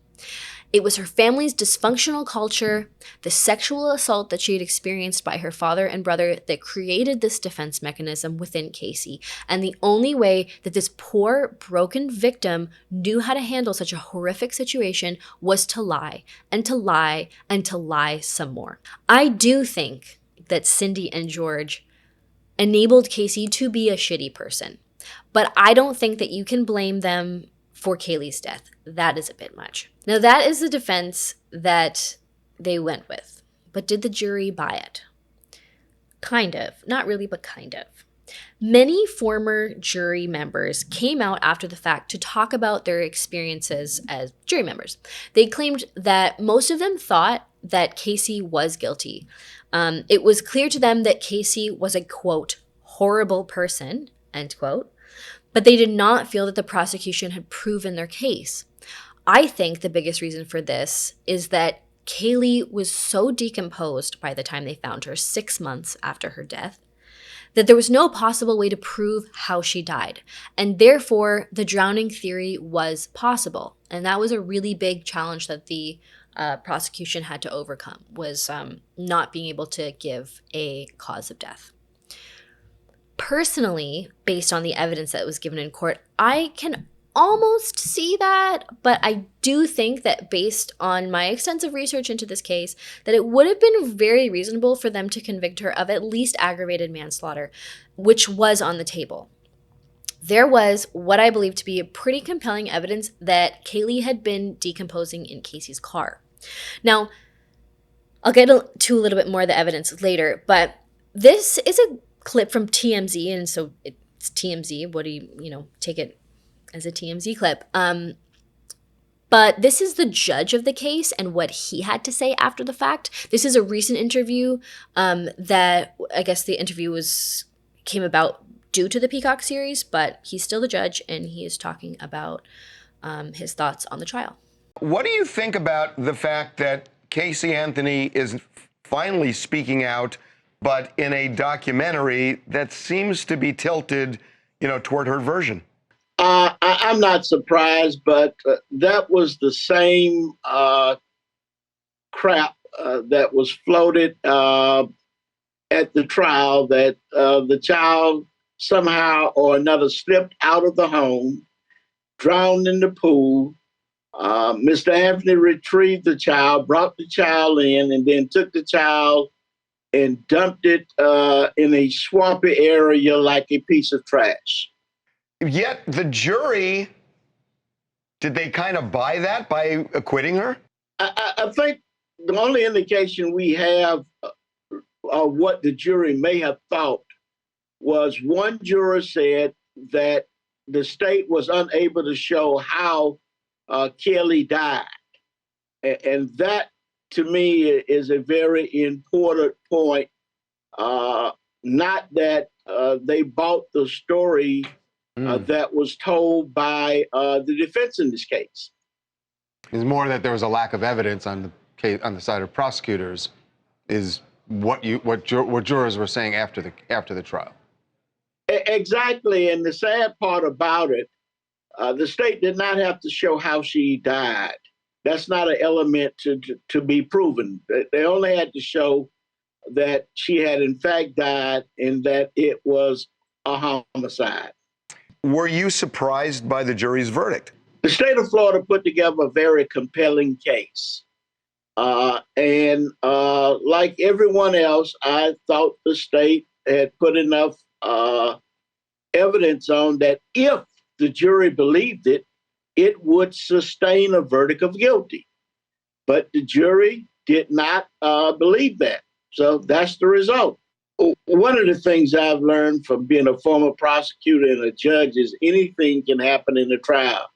Speaker 4: It was her family's dysfunctional culture, the sexual assault that she had experienced by her father and brother, that created this defense mechanism within Casey. And the only way that this poor, broken victim knew how to handle such a horrific situation was to lie, and to lie, and to lie some more. I do think that Cindy and George enabled Casey to be a shitty person, but I don't think that you can blame them for Caylee's death. That is a bit much. Now, that is the defense that they went with. But did the jury buy it? Kind of. Not really, but kind of. Many former jury members came out after the fact to talk about their experiences as jury members. They claimed that most of them thought that Casey was guilty. It was clear to them that Casey was a, quote, horrible person, end quote, but they did not feel that the prosecution had proven their case. I think the biggest reason for this is that Caylee was so decomposed by the time they found her 6 months after her death that there was no possible way to prove how she died. And therefore, the drowning theory was possible. And that was a really big challenge that the prosecution had to overcome, was not being able to give a cause of death. Personally, based on the evidence that was given in court, I can almost see that, but I do think that based on my extensive research into this case, that it would have been very reasonable for them to convict her of at least aggravated manslaughter, which was on the table. There was what I believe to be a pretty compelling evidence that Caylee had been decomposing in Casey's car. Now, I'll get to a little bit more of the evidence later, but this is a clip from TMZ, and so it's TMZ. What do you take it as a TMZ clip? But this is the judge of the case and what he had to say after the fact. This is a recent interview that I guess the interview came about due to the Peacock series, but he's still the judge and he is talking about his thoughts on the trial.
Speaker 8: What do you think about the fact that Caylee Anthony is finally speaking out, but in a documentary that seems to be tilted, toward her version?
Speaker 9: I'm not surprised, but that was the same crap that was floated at the trial, that the child somehow or another slipped out of the home, drowned in the pool. Mr. Anthony retrieved the child, brought the child in, and then took the child and dumped it in a swampy area like a piece of trash.
Speaker 8: Yet the jury, did they kind of buy that by acquitting her?
Speaker 9: I think the only indication we have of what the jury may have thought was one juror said that the state was unable to show how Caylee died. And that, to me, is a very important point. Not that they bought the story that was told by the defense in this case.
Speaker 10: It's more that there was a lack of evidence on the side of prosecutors, is what jurors were saying after the trial.
Speaker 9: Exactly, and the sad part about it, the state did not have to show how she died. That's not an element to be proven. They only had to show that she had in fact died and that it was a homicide.
Speaker 8: Were you surprised by the jury's verdict?
Speaker 9: The state of Florida put together a very compelling case. And like everyone else, I thought the state had put enough evidence on that if the jury believed it, it would sustain a verdict of guilty. But the jury did not believe that. So that's the result. One of the things I've learned from being a former prosecutor and a judge is anything can happen in a trial.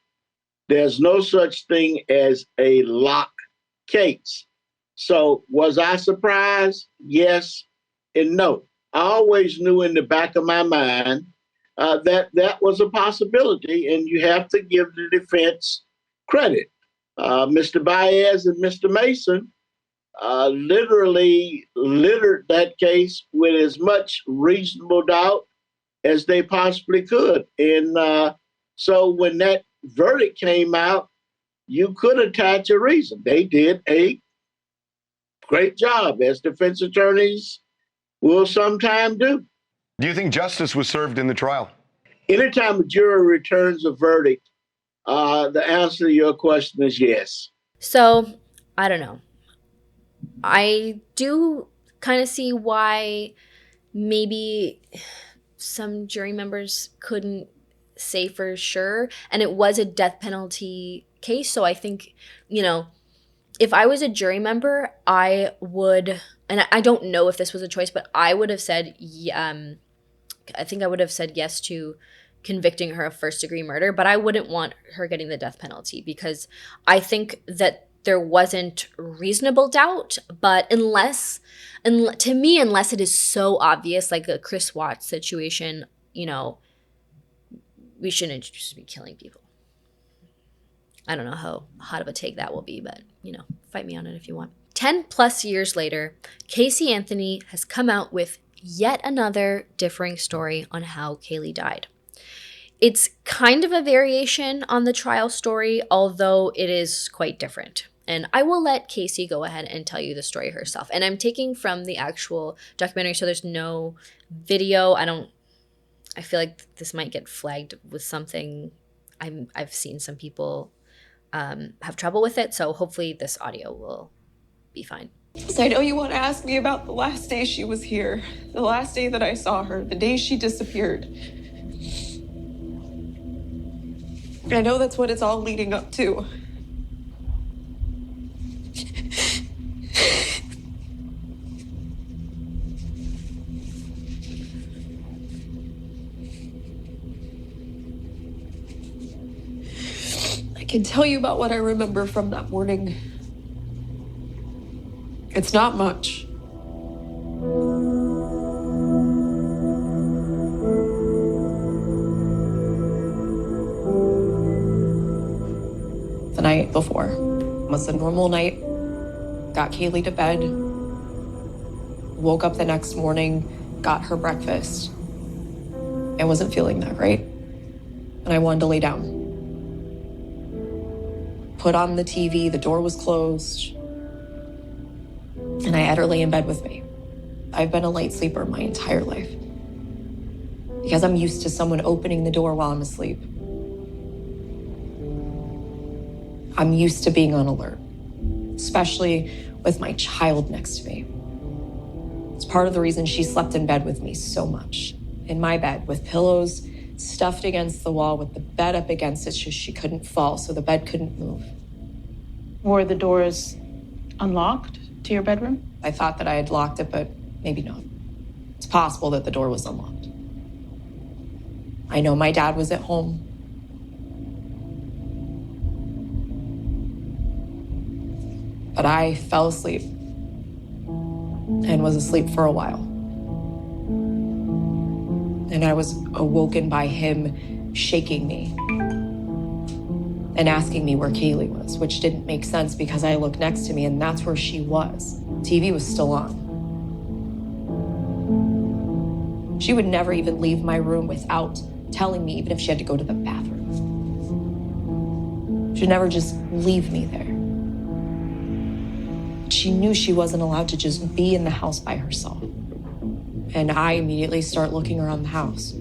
Speaker 9: There's no such thing as a lock case. So was I surprised? Yes and no. I always knew in the back of my mind that was a possibility, and you have to give the defense credit. Mr. Baez and Mr. Mason literally littered that case with as much reasonable doubt as they possibly could. And so when that verdict came out, you could attach a reason. They did a great job, as defense attorneys will sometimes do.
Speaker 8: Do you think justice was served in the trial?
Speaker 9: Anytime a jury returns a verdict, the answer to your question is yes.
Speaker 4: So, I don't know. I do kind of see why maybe some jury members couldn't say for sure. And it was a death penalty case. So I think, you know, if I was a jury member, I would, and I don't know if this was a choice, but I would have said, I think I would have said yes to convicting her of first-degree murder, but I wouldn't want her getting the death penalty because I think that there wasn't reasonable doubt, but unless it is so obvious, like the Chris Watts situation, you know, we shouldn't just be killing people. I don't know how hot of a take that will be, but, you know, fight me on it if you want. 10 plus years later, Caylee Anthony has come out with yet another differing story on how Caylee died. It's kind of a variation on the trial story, although it is quite different. And I will let Casey go ahead and tell you the story herself. And I'm taking from the actual documentary, so there's no video. I feel like this might get flagged with something. I've seen some people have trouble with it, so hopefully this audio will be fine.
Speaker 11: So I know you want to ask me about the last day she was here, the last day that I saw her, the day she disappeared. I know that's what it's all leading up to. I can tell you about what I remember from that morning. It's not much. The night before was a normal night. Got Caylee to bed. Woke up the next morning, got her breakfast. I wasn't feeling that great, and I wanted to lay down. Put on the TV, the door was closed, and I had her lay in bed with me. I've been a light sleeper my entire life because I'm used to someone opening the door while I'm asleep. I'm used to being on alert, especially with my child next to me. It's part of the reason she slept in bed with me so much. In my bed, with pillows stuffed against the wall, with the bed up against it so she couldn't fall, so the bed couldn't move.
Speaker 12: Were the doors unlocked to your bedroom?
Speaker 11: I thought that I had locked it, but maybe not. It's possible that the door was unlocked. I know my dad was at home. But I fell asleep and was asleep for a while. And I was awoken by him shaking me and asking me where Caylee was, which didn't make sense because I looked next to me and that's where she was. TV was still on. She would never even leave my room without telling me, even if she had to go to the bathroom. She'd never just leave me there. She knew she wasn't allowed to just be in the house by herself. And I immediately start looking around the house.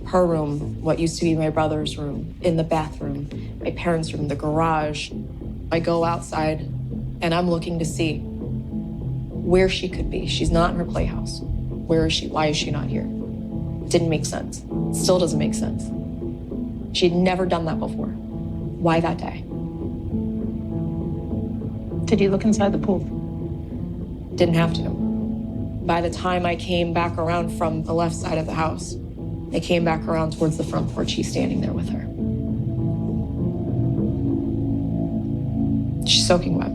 Speaker 11: Her room, what used to be my brother's room, in the bathroom, my parents' room, the garage. I go outside and I'm looking to see where she could be. She's not in her playhouse. Where is she? Why is she not here? It didn't make sense. It still doesn't make sense. She had never done that before. Why that day?
Speaker 12: Did you look inside the pool?
Speaker 11: Didn't have to. By the time I came back around from the left side of the house, I came back around towards the front porch. She's standing there with her. She's soaking wet.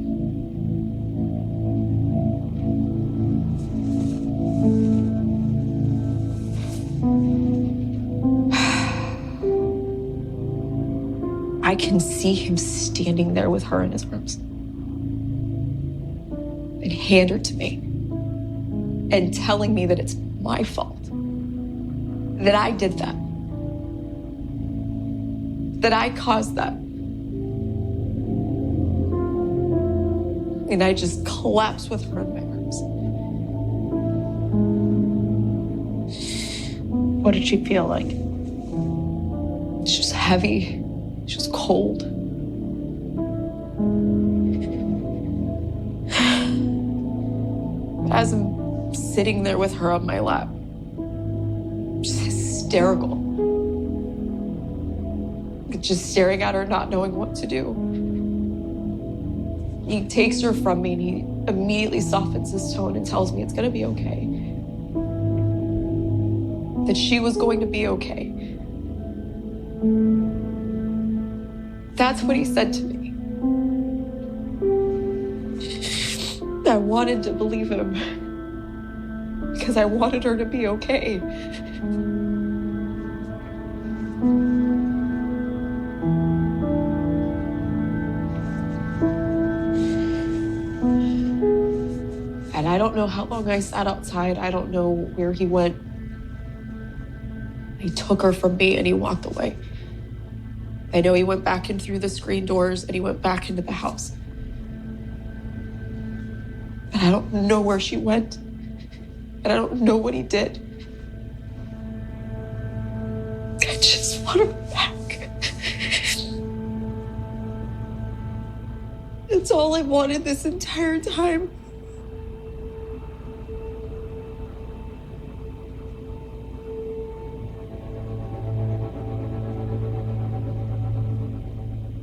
Speaker 11: I can see him standing there with her in his arms. And hand her to me. And telling me that it's my fault. That I did that. That I caused that. And I just collapsed with her in my arms.
Speaker 12: What did she feel like?
Speaker 11: She was heavy. She was cold. As I'm sitting there with her on my lap, just hysterical. Just staring at her, not knowing what to do. He takes her from me and he immediately softens his tone and tells me it's gonna be okay. That she was going to be okay. That's what he said to me. I wanted to believe him because I wanted her to be okay. And I don't know how long I sat outside. I don't know where he went. He took her from me and he walked away. I know he went back in through the screen doors and he went back into the house. But I don't know where she went. And I don't know what he did. I just want her back. That's all I wanted this entire time.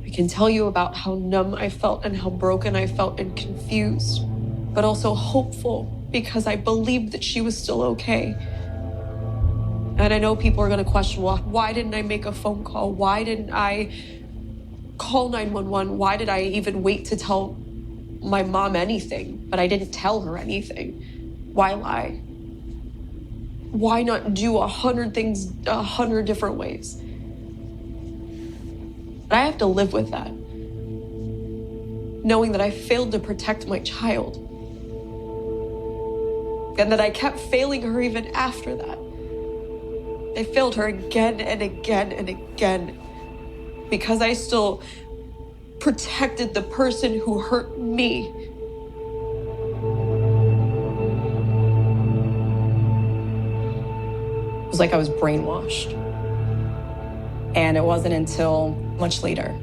Speaker 11: I can tell you about how numb I felt and how broken I felt and confused, but also hopeful because I believed that she was still okay. And I know people are gonna question, well, why didn't I make a phone call? Why didn't I call 911? Why did I even wait to tell my mom anything? But I didn't tell her anything. Why lie? Why not do 100 things 100 different ways? But I have to live with that. Knowing that I failed to protect my child. And that I kept failing her even after that. I failed her again and again and again. Because I still protected the person who hurt me. It was like I was brainwashed. And it wasn't until much later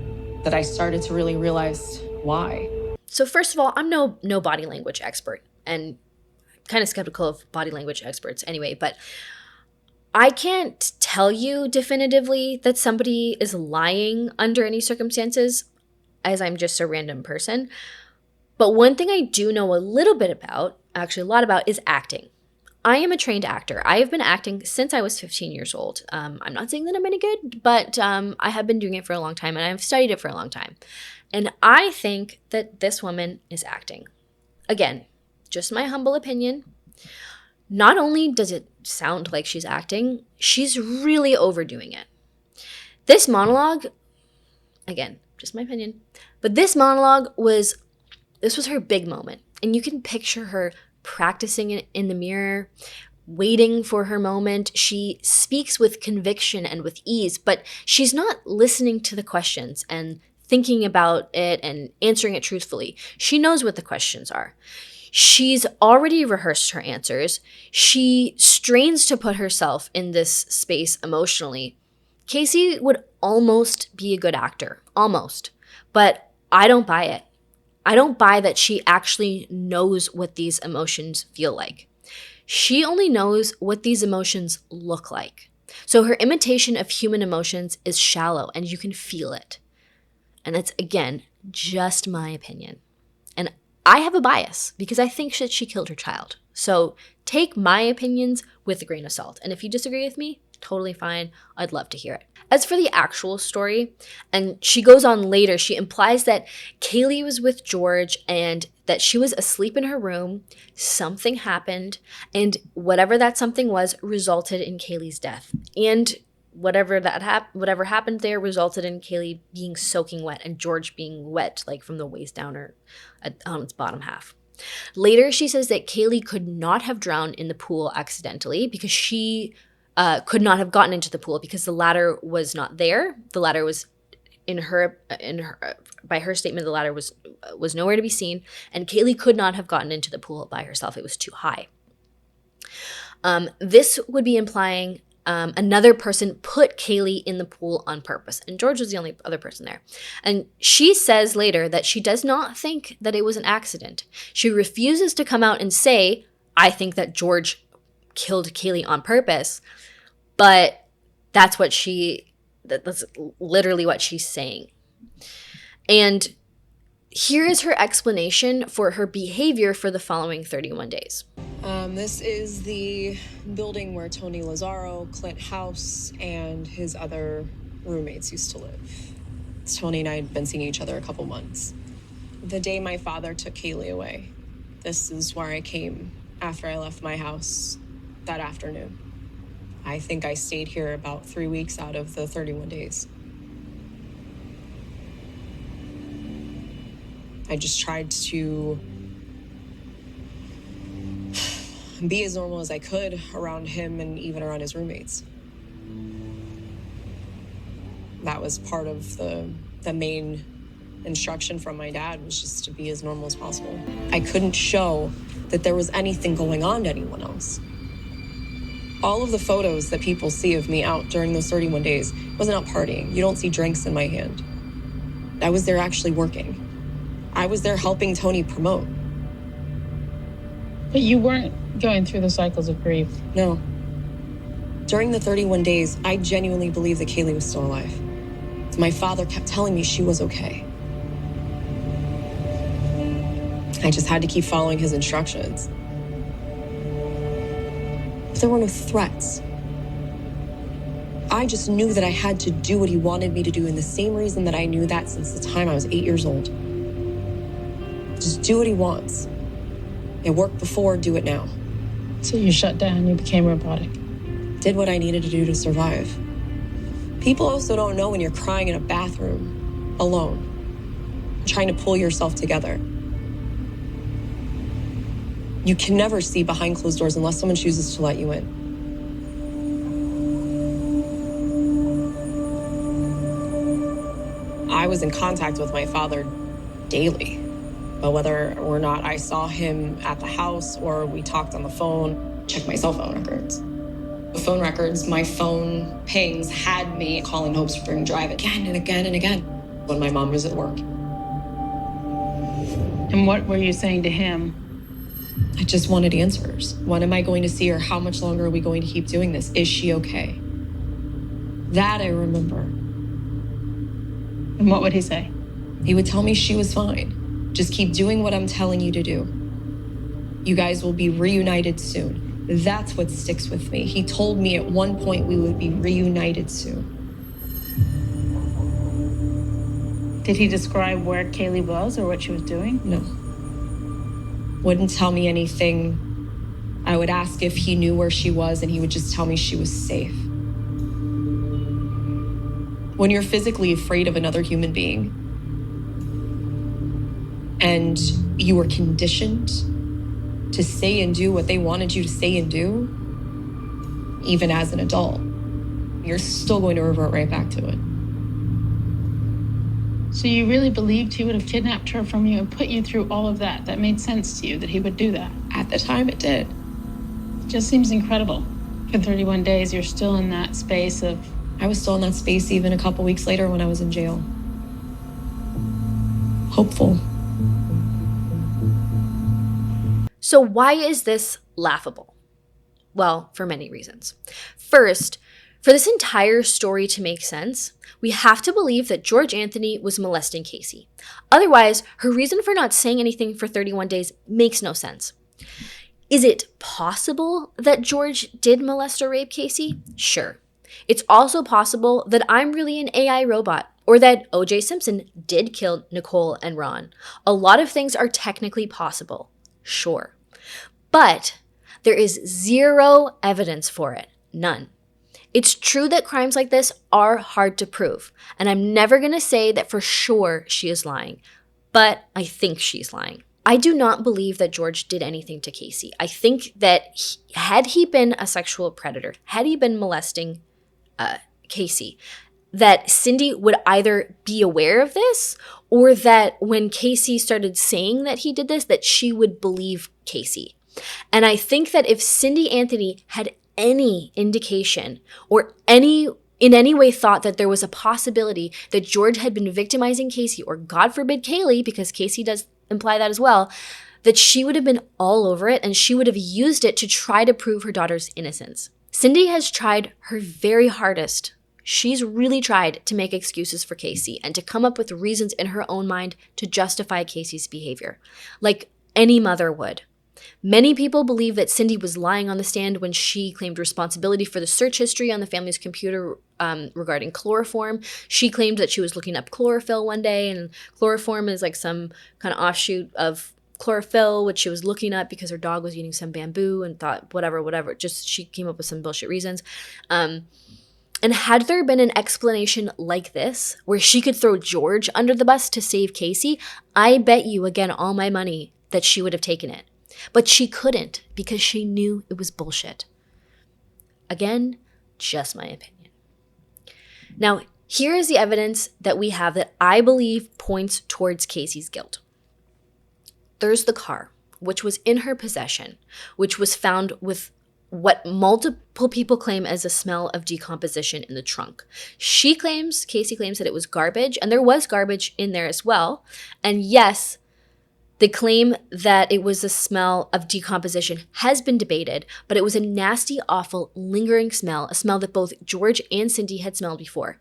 Speaker 11: that I started to really realize why.
Speaker 4: So first of all, I'm no body language expert, and kind of skeptical of body language experts anyway, but I can't tell you definitively that somebody is lying under any circumstances, as I'm just a random person. But one thing I do know a little bit about, actually a lot about, is acting. I am a trained actor. I have been acting since I was 15 years old. I'm not saying that I'm any good, but I have been doing it for a long time, and I've studied it for a long time. And I think that this woman is acting. Again, just my humble opinion. Not only does it sound like she's acting, she's really overdoing it. This monologue, again, just my opinion, but this monologue was her big moment. And you can picture her practicing it in the mirror, waiting for her moment. She speaks with conviction and with ease, but she's not listening to the questions and thinking about it and answering it truthfully. She knows what the questions are. She's already rehearsed her answers. She strains to put herself in this space emotionally. Casey would almost be a good actor, almost, but I don't buy it. I don't buy that she actually knows what these emotions feel like. she only knows what these emotions look like. So her imitation of human emotions is shallow, and you can feel it. And that's, again, just my opinion. And I have a bias because I think that she killed her child. So take my opinions with a grain of salt. And if you disagree with me, totally fine. I'd love to hear it. As for the actual story, and she goes on later, she implies that Caylee was with George and that she was asleep in her room, something happened, and whatever that something was resulted in Caylee's death. And whatever happened there resulted in Caylee being soaking wet and George being wet, like from the waist down or on its bottom half. Later, she says that Caylee could not have drowned in the pool accidentally because she could not have gotten into the pool because the ladder was not there. The ladder was by her statement, the ladder was nowhere to be seen, and Caylee could not have gotten into the pool by herself. It was too high. This would be implying another person put Caylee in the pool on purpose, and George was the only other person there. And she says later that she does not think that it was an accident. She refuses to come out and say, I think that George killed Caylee on purpose, but that's literally what she's saying. And here is her explanation for her behavior for the following 31 days.
Speaker 11: This is the building where Tony Lazzaro, Clint House, and his other roommates used to live. Tony and I had been seeing each other a couple months. The day my father took Caylee away, this is where I came after I left my house that afternoon. I think I stayed here about 3 weeks out of the 31 days. I just tried to be as normal as I could around him and even around his roommates. That was part of the main instruction from my dad, was just to be as normal as possible. I couldn't show that there was anything going on to anyone else. All of the photos that people see of me out during those 31 days, I wasn't out partying. You don't see drinks in my hand. I was there actually working. I was there helping Tony promote.
Speaker 12: But you weren't going through the cycles of grief.
Speaker 11: No. During the 31 days, I genuinely believed that Caylee was still alive. My father kept telling me she was okay. I just had to keep following his instructions. But there were no threats. I just knew that I had to do what he wanted me to do, and the same reason that I knew that since the time I was 8 years old. Just do what he wants. It worked before, do it now.
Speaker 12: So you shut down, you became robotic.
Speaker 11: Did what I needed to do to survive. People also don't know when you're crying in a bathroom, alone, trying to pull yourself together. You can never see behind closed doors unless someone chooses to let you in. I was in contact with my father daily. But whether or not I saw him at the house or we talked on the phone, check my cell phone records. The phone records, my phone pings had me calling Hope Spring Drive again and again and again when my mom was at work.
Speaker 12: And what were you saying to him?
Speaker 11: I just wanted answers. When am I going to see her? How much longer are we going to keep doing this? Is she okay? That I remember.
Speaker 12: And what would he say?
Speaker 11: He would tell me she was fine. Just keep doing what I'm telling you to do. You guys will be reunited soon. That's what sticks with me. He told me at one point we would be reunited soon.
Speaker 12: Did he describe where Caylee was or what she was doing?
Speaker 11: No. Wouldn't tell me anything. I would ask if he knew where she was, and he would just tell me she was safe. When you're physically afraid of another human being, and you were conditioned to say and do what they wanted you to say and do, even as an adult, you're still going to revert right back to it.
Speaker 12: So you really believed he would have kidnapped her from you and put you through all of that? That made sense to you, that he would do that?
Speaker 11: At the time, it did.
Speaker 12: It just seems incredible. For 31 days, you're still in that space of...
Speaker 11: I was still in that space even a couple weeks later when I was in jail. Hopeful.
Speaker 4: So why is this laughable? Well, for many reasons. First, for this entire story to make sense, we have to believe that George Anthony was molesting Caylee. Otherwise, her reason for not saying anything for 31 days makes no sense. Is it possible that George did molest or rape Caylee? Sure. It's also possible that I'm really an AI robot, or that O.J. Simpson did kill Nicole and Ron. A lot of things are technically possible. Sure. But there is zero evidence for it. None. It's true that crimes like this are hard to prove, and I'm never going to say that for sure she is lying, but I think she's lying. I do not believe that George did anything to Caylee. I think that had he been a sexual predator, had he been molesting Caylee, that Cindy would either be aware of this, or that when Caylee started saying that he did this, that she would believe Caylee. And I think that if Cindy Anthony had any indication or in any way thought that there was a possibility that George had been victimizing Caylee, or God forbid Caylee, because Caylee does imply that as well, that she would have been all over it and she would have used it to try to prove her daughter's innocence. Cindy has tried her very hardest. She's really tried to make excuses for Caylee and to come up with reasons in her own mind to justify Caylee's behavior, like any mother would. Many people believe that Cindy was lying on the stand when she claimed responsibility for the search history on the family's computer regarding chloroform. She claimed that she was looking up chlorophyll one day, and chloroform is like some kind of offshoot of chlorophyll, which she was looking up because her dog was eating some bamboo and thought whatever. Just she came up with some bullshit reasons. And had there been an explanation like this, where she could throw George under the bus to save Caylee, I bet you, again, all my money, that she would have taken it. But she couldn't, because she knew it was bullshit. Again, just my opinion. Now, here is the evidence that we have that I believe points towards Caylee's guilt. There's the car, which was in her possession, which was found with what multiple people claim as a smell of decomposition in the trunk. Caylee claims that it was garbage, and there was garbage in there as well. And yes, the claim that it was a smell of decomposition has been debated, but it was a nasty, awful, lingering smell, a smell that both George and Cindy had smelled before.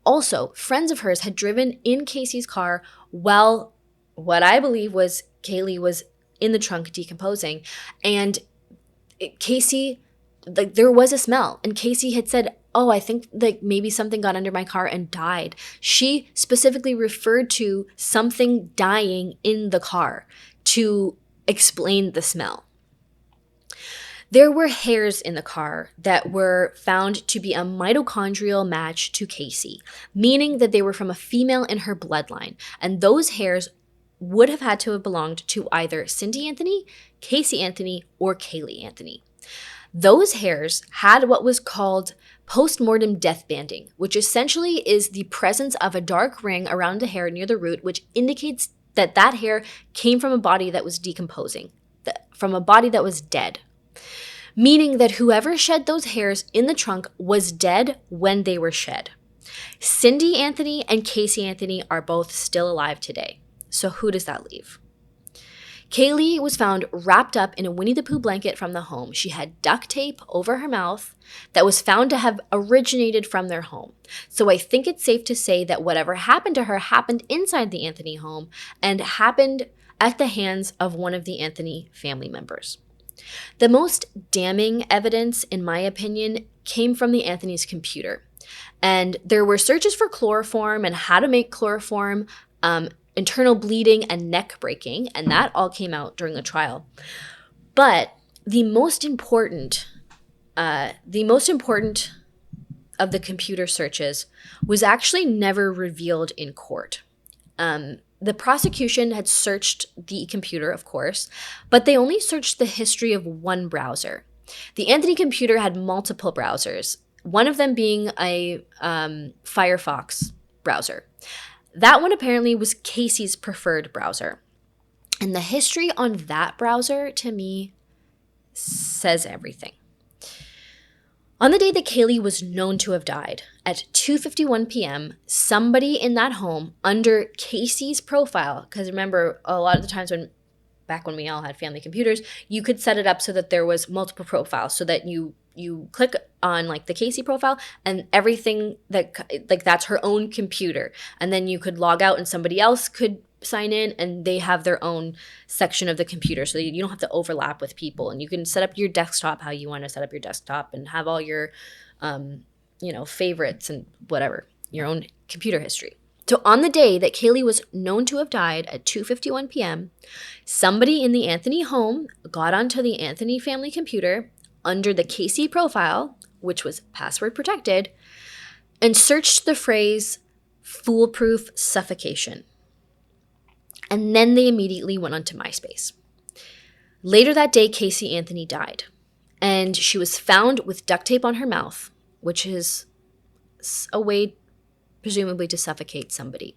Speaker 4: Also, friends of hers had driven in Caylee's car while what I believe was Caylee was in the trunk decomposing, and Caylee, there was a smell, and Caylee had said, oh, I think maybe something got under my car and died. She specifically referred to something dying in the car to explain the smell. There were hairs in the car that were found to be a mitochondrial match to Caylee, meaning that they were from a female in her bloodline, and those hairs would have had to have belonged to either Cindy Anthony, Caylee Anthony, or Caylee Anthony. Those hairs had what was called post-mortem death banding, which essentially is the presence of a dark ring around a hair near the root, which indicates that that hair came from a body that was decomposing, from a body that was dead. Meaning that whoever shed those hairs in the trunk was dead when they were shed. Cindy Anthony and Caylee Anthony are both still alive today. So who does that leave? Caylee was found wrapped up in a Winnie the Pooh blanket from the home. She had duct tape over her mouth that was found to have originated from their home. So I think it's safe to say that whatever happened to her happened inside the Anthony home and happened at the hands of one of the Anthony family members. The most damning evidence, in my opinion, came from the Anthony's computer. And there were searches for chloroform and how to make chloroform, internal bleeding, and neck breaking, and that all came out during the trial. But the most important of the computer searches was actually never revealed in court. The prosecution had searched the computer, of course, but they only searched the history of one browser. The Anthony computer had multiple browsers, one of them being a Firefox browser. That one apparently was Caylee's preferred browser. And the history on that browser, to me, says everything. On the day that Caylee was known to have died, at 2:51 p.m., somebody in that home under Caylee's profile, because remember, a lot of the times when back when we all had family computers, you could set it up so that there was multiple profiles, so that you click on like the Caylee profile and everything that like that's her own computer, and then you could log out and somebody else could sign in and they have their own section of the computer, so you don't have to overlap with people, and you can set up your desktop how you want to set up your desktop and have all your favorites and whatever, your own computer history. So on the day that Caylee was known to have died at 2:51 p.m., somebody in the Anthony home got onto the Anthony family computer under the Caylee profile, which was password protected, and searched the phrase "foolproof suffocation." And then they immediately went onto MySpace. Later that day, Caylee Anthony died, and she was found with duct tape on her mouth, which is a way presumably to suffocate somebody.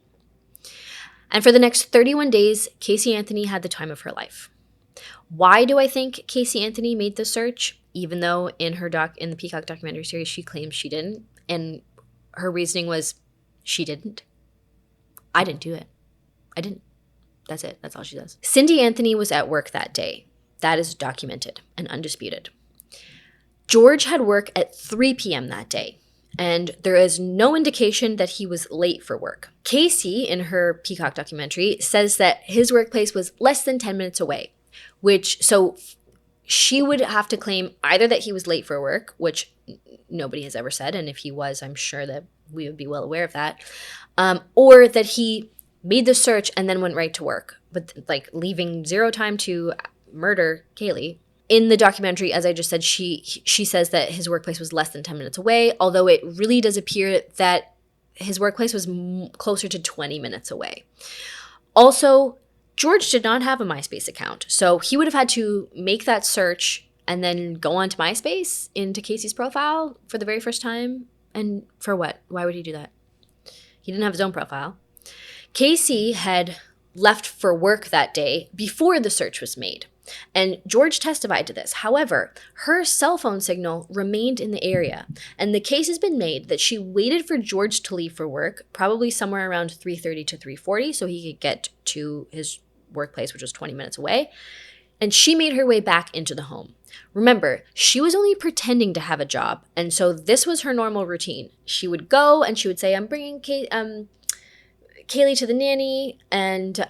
Speaker 4: And for the next 31 days, Caylee Anthony had the time of her life. Why do I think Caylee Anthony made the search, even though in the Peacock documentary series she claims she didn't, and her reasoning was she didn't? I didn't do it. I didn't. That's it. That's all she does. Cindy Anthony was at work that day. That is documented and undisputed. George had work at 3 p.m. that day, and there is no indication that he was late for work. Caylee, in her Peacock documentary, says that his workplace was less than 10 minutes away, so she would have to claim either that he was late for work, which nobody has ever said, and if he was, I'm sure that we would be well aware of that, or that he made the search and then went right to work, but like leaving zero time to murder Caylee. In the documentary, as I just said, she says that his workplace was less than 10 minutes away, although it really does appear that his workplace was closer to 20 minutes away. Also, George did not have a MySpace account, so he would have had to make that search and then go onto MySpace into Caylee's profile for the very first time. And for what? Why would he do that? He didn't have his own profile. Caylee had left for work that day before the search was made, and George testified to this. However, her cell phone signal remained in the area, and the case has been made that she waited for George to leave for work, probably somewhere around 3:30 to 3:40, so he could get to his workplace, which was 20 minutes away, and she made her way back into the home. Remember, she was only pretending to have a job, and so this was her normal routine. She would go and she would say, "I'm bringing Caylee to the nanny," and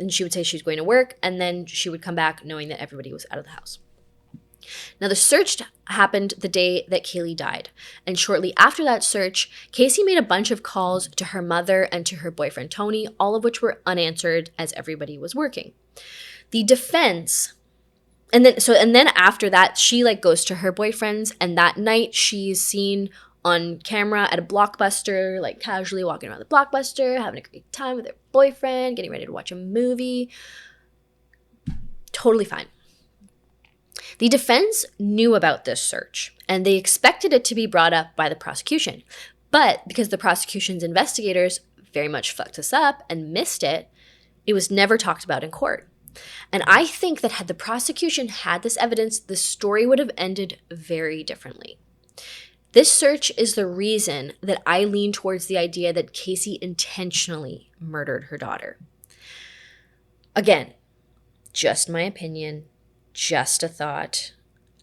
Speaker 4: she would say she's going to work, and then she would come back knowing that everybody was out of the house. Now, the search happened the day that Caylee died, and shortly after that search, Caylee made a bunch of calls to her mother and to her boyfriend Tony, all of which were unanswered as everybody was working. The defense, and then after that, she goes to her boyfriend's, and that night she's seen on camera at a Blockbuster, casually walking around the Blockbuster, having a great time with her boyfriend, getting ready to watch a movie. Totally fine. The defense knew about this search, and they expected it to be brought up by the prosecution. But because the prosecution's investigators very much fucked this up and missed it, it was never talked about in court. And I think that had the prosecution had this evidence, the story would have ended very differently. This search is the reason that I lean towards the idea that Caylee intentionally murdered her daughter. Again, just my opinion, just a thought.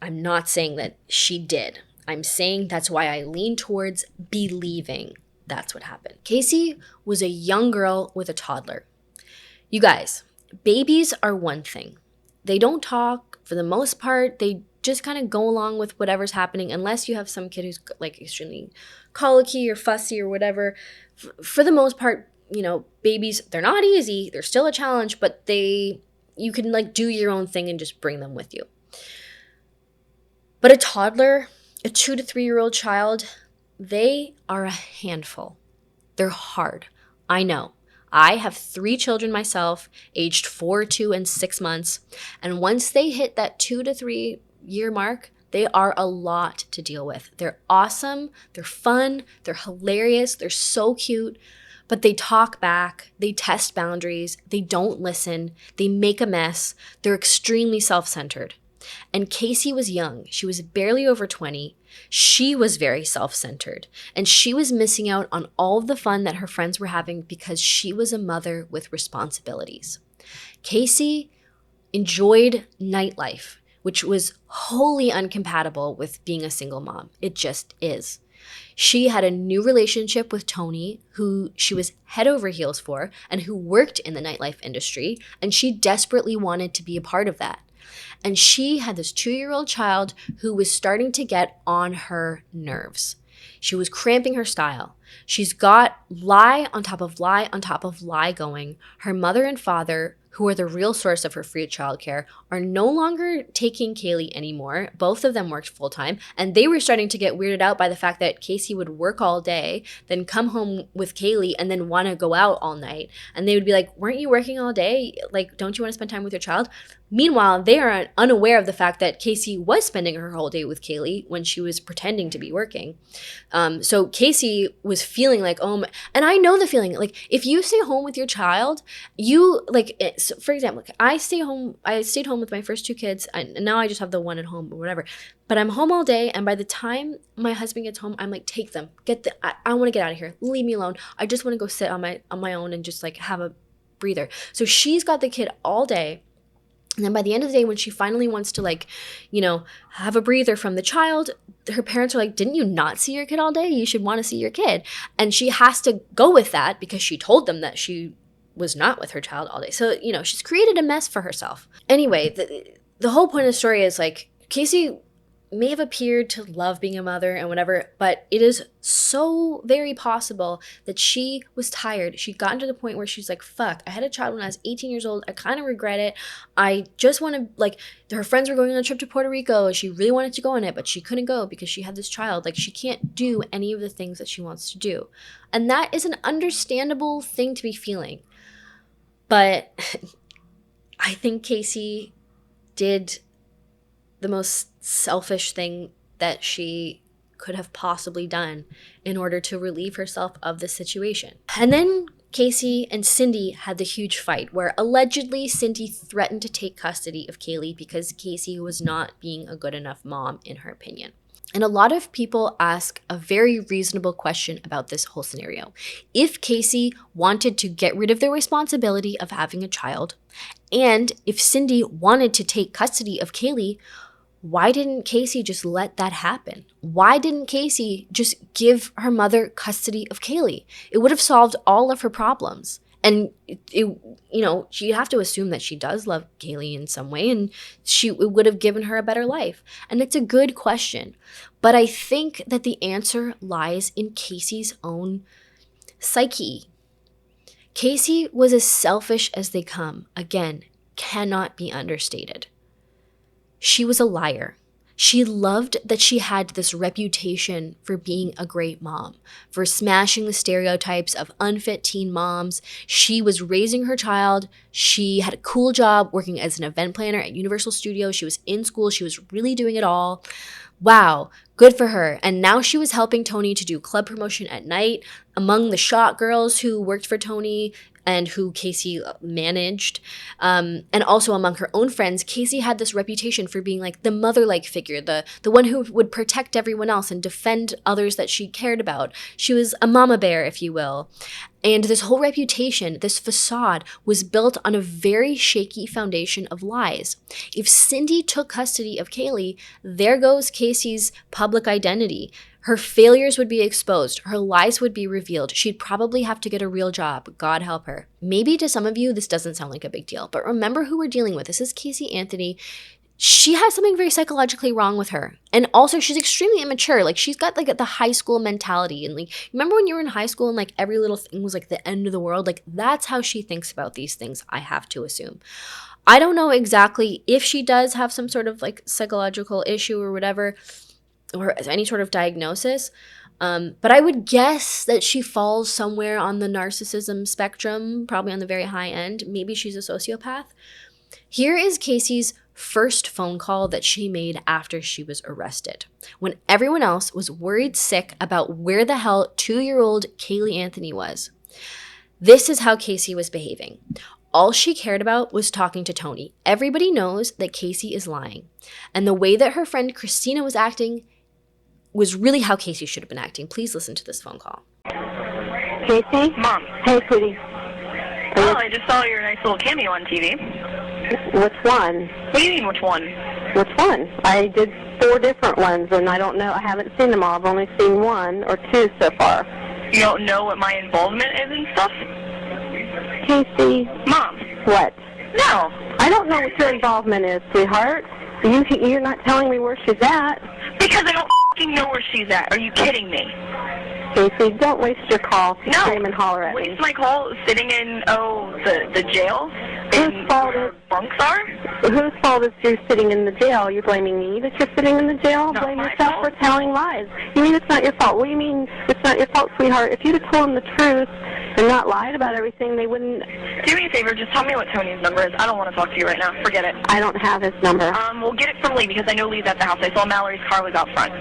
Speaker 4: I'm not saying that she did. I'm saying that's why I lean towards believing that's what happened. Caylee was a young girl with a toddler. You guys, babies are one thing. They don't talk. For the most part, they just kind of go along with whatever's happening, unless you have some kid who's extremely colicky or fussy or whatever. For the most part, babies, they're not easy. They're still a challenge, but you can do your own thing and just bring them with you. But a toddler, a 2 to 3 year old child, they are a handful. They're hard. I know. I have 3 children myself, aged 4, 2, and 6 months. And once they hit that 2 to 3 year mark, they are a lot to deal with. They're awesome. They're fun. They're hilarious. They're so cute. But they talk back. They test boundaries. They don't listen. They make a mess. They're extremely self-centered. And Caylee was young. She was barely over 20. She was very self-centered. And she was missing out on all of the fun that her friends were having because she was a mother with responsibilities. Casey enjoyed nightlife, which was wholly incompatible with being a single mom. It just is. She had a new relationship with Tony, who she was head over heels for and who worked in the nightlife industry, and she desperately wanted to be a part of that. And she had this 2-year-old child who was starting to get on her nerves. She was cramping her style. She's got lie on top of lie on top of lie going. Her mother and father, who are the real source of her free childcare, are no longer taking Caylee anymore. Both of them worked full-time, and they were starting to get weirded out by the fact that Casey would work all day, then come home with Caylee, and then want to go out all night. And they would be like, weren't you working all day? Like, don't you want to spend time with your child? Meanwhile, they are unaware of the fact that Casey was spending her whole day with Caylee when she was pretending to be working. So Casey was feeling like, oh, and I know the feeling. Like, if you stay home with your child, you, like, so for example, I stayed home with my first 2 kids, and now I just have the one at home or whatever. But I'm home all day, and by the time my husband gets home, I'm like, take them. I want to get out of here. Leave me alone. I just want to go sit on my own and just, like, have a breather. So she's got the kid all day. And then by the end of the day, when she finally wants to, like, you know, have a breather from the child, her parents are like, didn't you not see your kid all day? You should want to see your kid. And she has to go with that because she told them that she was not with her child all day. So, you know, she's created a mess for herself. Anyway, the whole point of the story is, like, Casey may have appeared to love being a mother and whatever, but it is so very possible that she was tired. She'd gotten to the point where she's like, fuck, I had a child when I was 18 years old. I kind of regret it. I just want to, like, her friends were going on a trip to Puerto Rico. She really wanted to go on it, but she couldn't go because she had this child. Like, she can't do any of the things that she wants to do. And that is an understandable thing to be feeling. But I think Casey did the most selfish thing that she could have possibly done in order to relieve herself of the situation. And then Casey and Cindy had the huge fight where allegedly Cindy threatened to take custody of Caylee because Casey was not being a good enough mom, in her opinion. And a lot of people ask a very reasonable question about this whole scenario. If Casey wanted to get rid of the responsibility of having a child, and if Cindy wanted to take custody of Caylee, why didn't Casey just let that happen? Why didn't Casey just give her mother custody of Caylee? It would have solved all of her problems. And you know, you have to assume that she does love Caylee in some way, and it would have given her a better life. And it's a good question. But I think that the answer lies in Casey's own psyche. Casey was as selfish as they come. Again, cannot be understated. She was a liar. She loved that she had this reputation for being a great mom, for smashing the stereotypes of unfit teen moms. She was raising her child. She had a cool job working as an event planner at Universal Studios. She was in school. She was really doing it all. Wow, good for her. And now she was helping Tony to do club promotion at night. Among the shot girls who worked for Tony and who Casey managed, and also among her own friends, Casey had this reputation for being like the mother-like figure, the one who would protect everyone else and defend others that she cared about. She was a mama bear, if you will. And this whole reputation, this facade, was built on a very shaky foundation of lies. If Cindy took custody of Caylee, there goes Casey's public identity. Her failures would be exposed. Her lies would be revealed. She'd probably have to get a real job. God help her. Maybe to some of you, this doesn't sound like a big deal, but remember who we're dealing with. This is Caylee Anthony. She has something very psychologically wrong with her. And also, she's extremely immature. Like, she's got, like, the high school mentality. And, like, remember when you were in high school and, like, every little thing was, like, the end of the world? Like, that's how she thinks about these things, I have to assume. I don't know exactly if she does have some sort of, like, psychological issue or whatever, or any sort of diagnosis. But I would guess that she falls somewhere on the narcissism spectrum, probably on the very high end. Maybe she's a sociopath. Here is Casey's first phone call that she made after she was arrested, when everyone else was worried sick about where the hell 2-year-old Caylee Anthony was. This is how Casey was behaving. All she cared about was talking to Tony. Everybody knows that Casey is lying. And the way that her friend Christina was acting was really how Casey should have been acting. Please listen to this phone call.
Speaker 5: Casey? Mom. Hey, sweetie.
Speaker 13: Oh, I just saw your nice little cameo on TV.
Speaker 14: Which one?
Speaker 13: What do you mean, which one?
Speaker 14: Which one? I did 4 different ones, and I don't know. I haven't seen them all. I've only seen 1 or 2 so far.
Speaker 13: You don't know what my involvement is and stuff?
Speaker 14: Casey.
Speaker 13: Mom.
Speaker 14: What?
Speaker 13: No.
Speaker 14: I don't know what your involvement is, sweetheart. You're not telling me where she's at.
Speaker 13: Because I don't f***ing know where she's at. Are you kidding me?
Speaker 14: Casey, don't waste your call to
Speaker 13: No.
Speaker 14: scream and holler at me.
Speaker 13: Waste my call sitting in, the jail?
Speaker 14: Whose fault is
Speaker 13: bunks are?
Speaker 14: Whose fault is you sitting in the jail? You're blaming me that you're sitting in the jail?
Speaker 13: Not
Speaker 14: Blame
Speaker 13: my
Speaker 14: yourself
Speaker 13: fault.
Speaker 14: for telling lies. You mean it's not your fault? What do you mean it's not your fault, sweetheart? If you'd have told them the truth and not lied about everything, they wouldn't...
Speaker 13: Do me a favor, just tell me what Tony's number is. I don't want to talk to you right now. Forget it.
Speaker 14: I don't have his number.
Speaker 13: We'll get it from Lee because I know Lee's at the house. I saw Mallory's car was out front.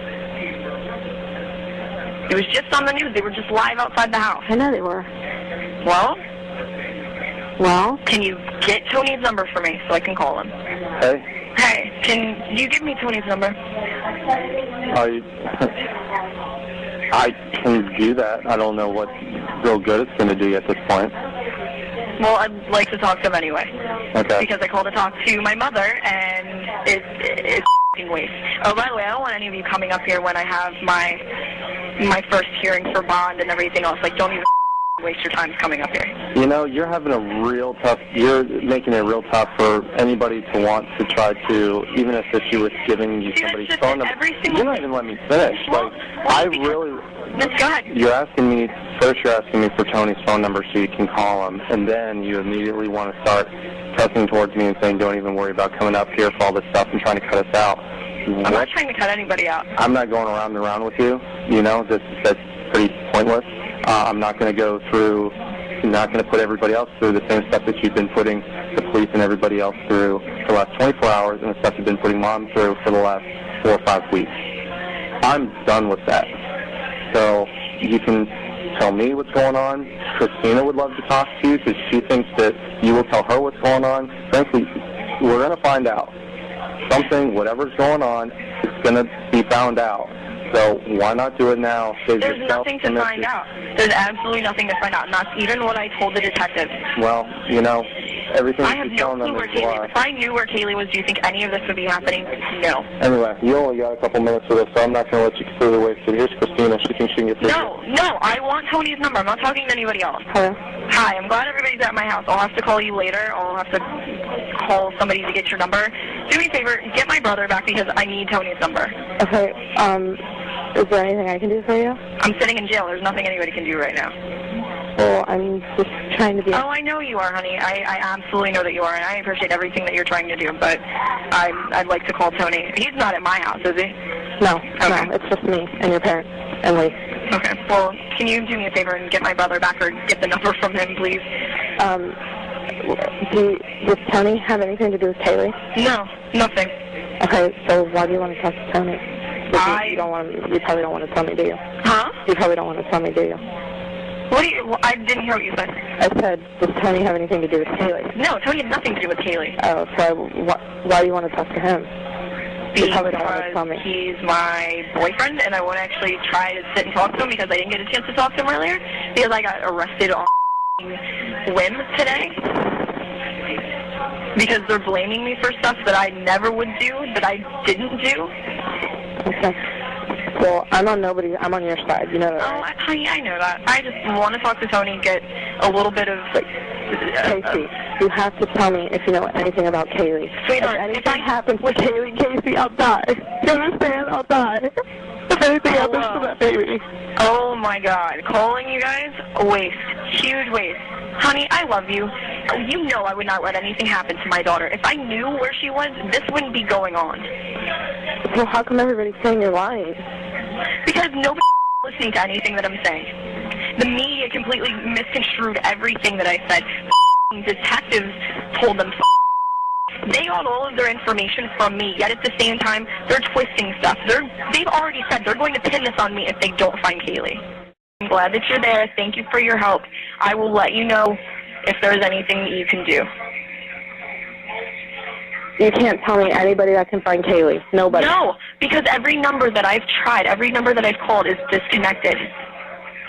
Speaker 13: It was just on the news. They were just live outside the house.
Speaker 14: I know they were.
Speaker 13: Well?
Speaker 14: Well?
Speaker 13: Can you get Tony's number for me so I can call him?
Speaker 15: Hey.
Speaker 13: Hey, can you give me Tony's number?
Speaker 15: I can do that. I don't know what real good it's going to do you at this point.
Speaker 13: Well, I'd like to talk to him anyway.
Speaker 15: Okay.
Speaker 13: Because I called to talk to my mother, and it's f***ing waste. Oh, by the way, I don't want any of you coming up here when I have my first hearing for bond and everything else. Like, don't even waste your time coming up here.
Speaker 15: You know, you're making it real tough for anybody to want to try to, even if she was giving you somebody's phone number. You're not even letting me finish.
Speaker 13: Well, go ahead.
Speaker 15: You're asking me for Tony's phone number so you can call him, and then you immediately want to start pressing towards me and saying, don't even worry about coming up here for all this stuff and trying to cut us out.
Speaker 13: I'm not trying to cut anybody out.
Speaker 15: I'm not going around and around with you. You know, that's pretty pointless. I'm not going to put everybody else through the same stuff that you've been putting the police and everybody else through for the last 24 hours and the stuff you've been putting Mom through for the last 4 or 5 weeks. I'm done with that. So you can tell me what's going on. Christina would love to talk to you because she thinks that you will tell her what's going on. Frankly, we're going to find out. Whatever's going on, it's going to be found out. So why not do it now?
Speaker 13: There's nothing to find out. There's absolutely nothing to find out, and that's even what I told the detective.
Speaker 15: Well, you know, everything
Speaker 13: I have no clue where Caylee is. If I knew where Caylee was, do you think any of this would be happening? No.
Speaker 15: Anyway, you only got a couple minutes for this, so I'm not going to let you completely waste it. Here's Christina. She thinks she can get through.
Speaker 13: No, I want Tony's number. I'm not talking to anybody else.
Speaker 14: Hello?
Speaker 13: Hi, I'm glad everybody's at my house. I'll have to call you later. I'll have to call somebody to get your number. Do me a favor, get my brother back because I need Tony's number.
Speaker 14: Okay, is there anything I can do for you?
Speaker 13: I'm sitting in jail. There's nothing anybody can do right now.
Speaker 14: Well, I'm just trying to be...
Speaker 13: Oh, I know you are, honey. I absolutely know that you are, and I appreciate everything that you're trying to do, but I'd like to call Tony. He's not at my house, is he?
Speaker 14: No,
Speaker 13: okay.
Speaker 14: No, it's just me and your parents and Lee.
Speaker 13: Okay, well, can you do me a favor and get my brother back or get the number from him, please?
Speaker 14: Does Tony have anything to do with Caylee?
Speaker 13: No, nothing.
Speaker 14: Okay, so why do you want to talk to Tony? You probably don't want to tell me, do you?
Speaker 13: Huh?
Speaker 14: You probably don't want to tell me, do you?
Speaker 13: I didn't hear what you said.
Speaker 14: I said, does Tony have anything to do with Caylee?
Speaker 13: No, Tony has nothing to do with Caylee.
Speaker 14: Oh, so why do you want to talk to him? You probably don't want to tell me.
Speaker 13: He's my boyfriend, and I want to actually try to sit and talk to him because I didn't get a chance to talk to him earlier because I got arrested on whim today. Because they're blaming me for stuff that I never would do, that I didn't do.
Speaker 14: Okay. Well, I'm on your side, you know that, right?
Speaker 13: I know that. I just want to talk to Tony and get a little bit of...
Speaker 14: Casey, you have to tell me if you know anything about Caylee.
Speaker 13: Sweetheart,
Speaker 14: if anything happens to Caylee, Casey, I'll die. You understand? I'll die. If anything happens to that baby.
Speaker 13: Oh, my God. Calling you guys? A waste. Huge waste. Honey, I love you. You know I would not let anything happen to my daughter. If I knew where she was, this wouldn't be going on.
Speaker 14: Well, how come everybody's saying you're lying?
Speaker 13: Because nobody's listening to anything that I'm saying. The media completely misconstrued everything that I said. Detectives told them they got all of their information from me, yet at the same time, they're twisting stuff. They've already said they're going to pin this on me if they don't find Caylee. I'm glad that you're there. Thank you for your help. I will let you know if there's anything that you can do.
Speaker 14: You can't tell me anybody that can find Caylee. Nobody.
Speaker 13: No, because every number that I've tried, every number that I've called is disconnected.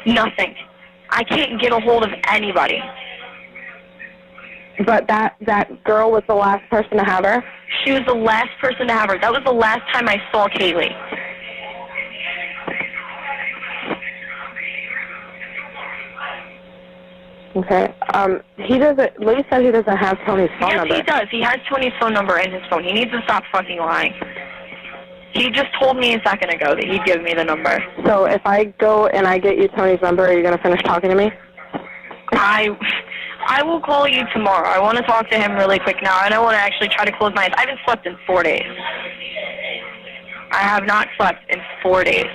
Speaker 13: Nothing. I can't get a hold of anybody.
Speaker 14: But that girl was the last person to have her?
Speaker 13: She was the last person to have her. That was the last time I saw Caylee.
Speaker 14: Okay. Lee said he doesn't have Tony's phone number.
Speaker 13: Yes, he does. He has Tony's phone number in his phone. He needs to stop fucking lying. He just told me a second ago that he'd give me the number.
Speaker 14: So if I go and I get you Tony's number, are you going to finish talking to me?
Speaker 13: I will call you tomorrow. I want to talk to him really quick now, and I want to actually try to close my eyes. I haven't slept in 4 days. I have not slept in 4 days.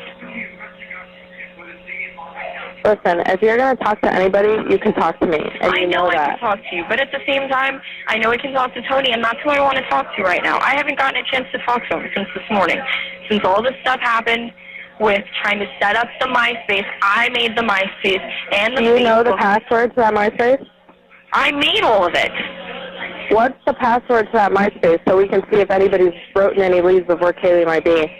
Speaker 14: Listen, if you're going to talk to anybody, you can talk to me, and you know that.
Speaker 13: I can talk to you, but at the same time, I know I can talk to Tony, and that's who I want to talk to right now. I haven't gotten a chance to talk to him since this morning. Since all this stuff happened with trying to set up the MySpace, I made the MySpace and the Facebook.
Speaker 14: Do you know the password to that MySpace?
Speaker 13: I made all of it.
Speaker 14: What's the password to that MySpace so we can see if anybody's written any leads of where Caylee might be?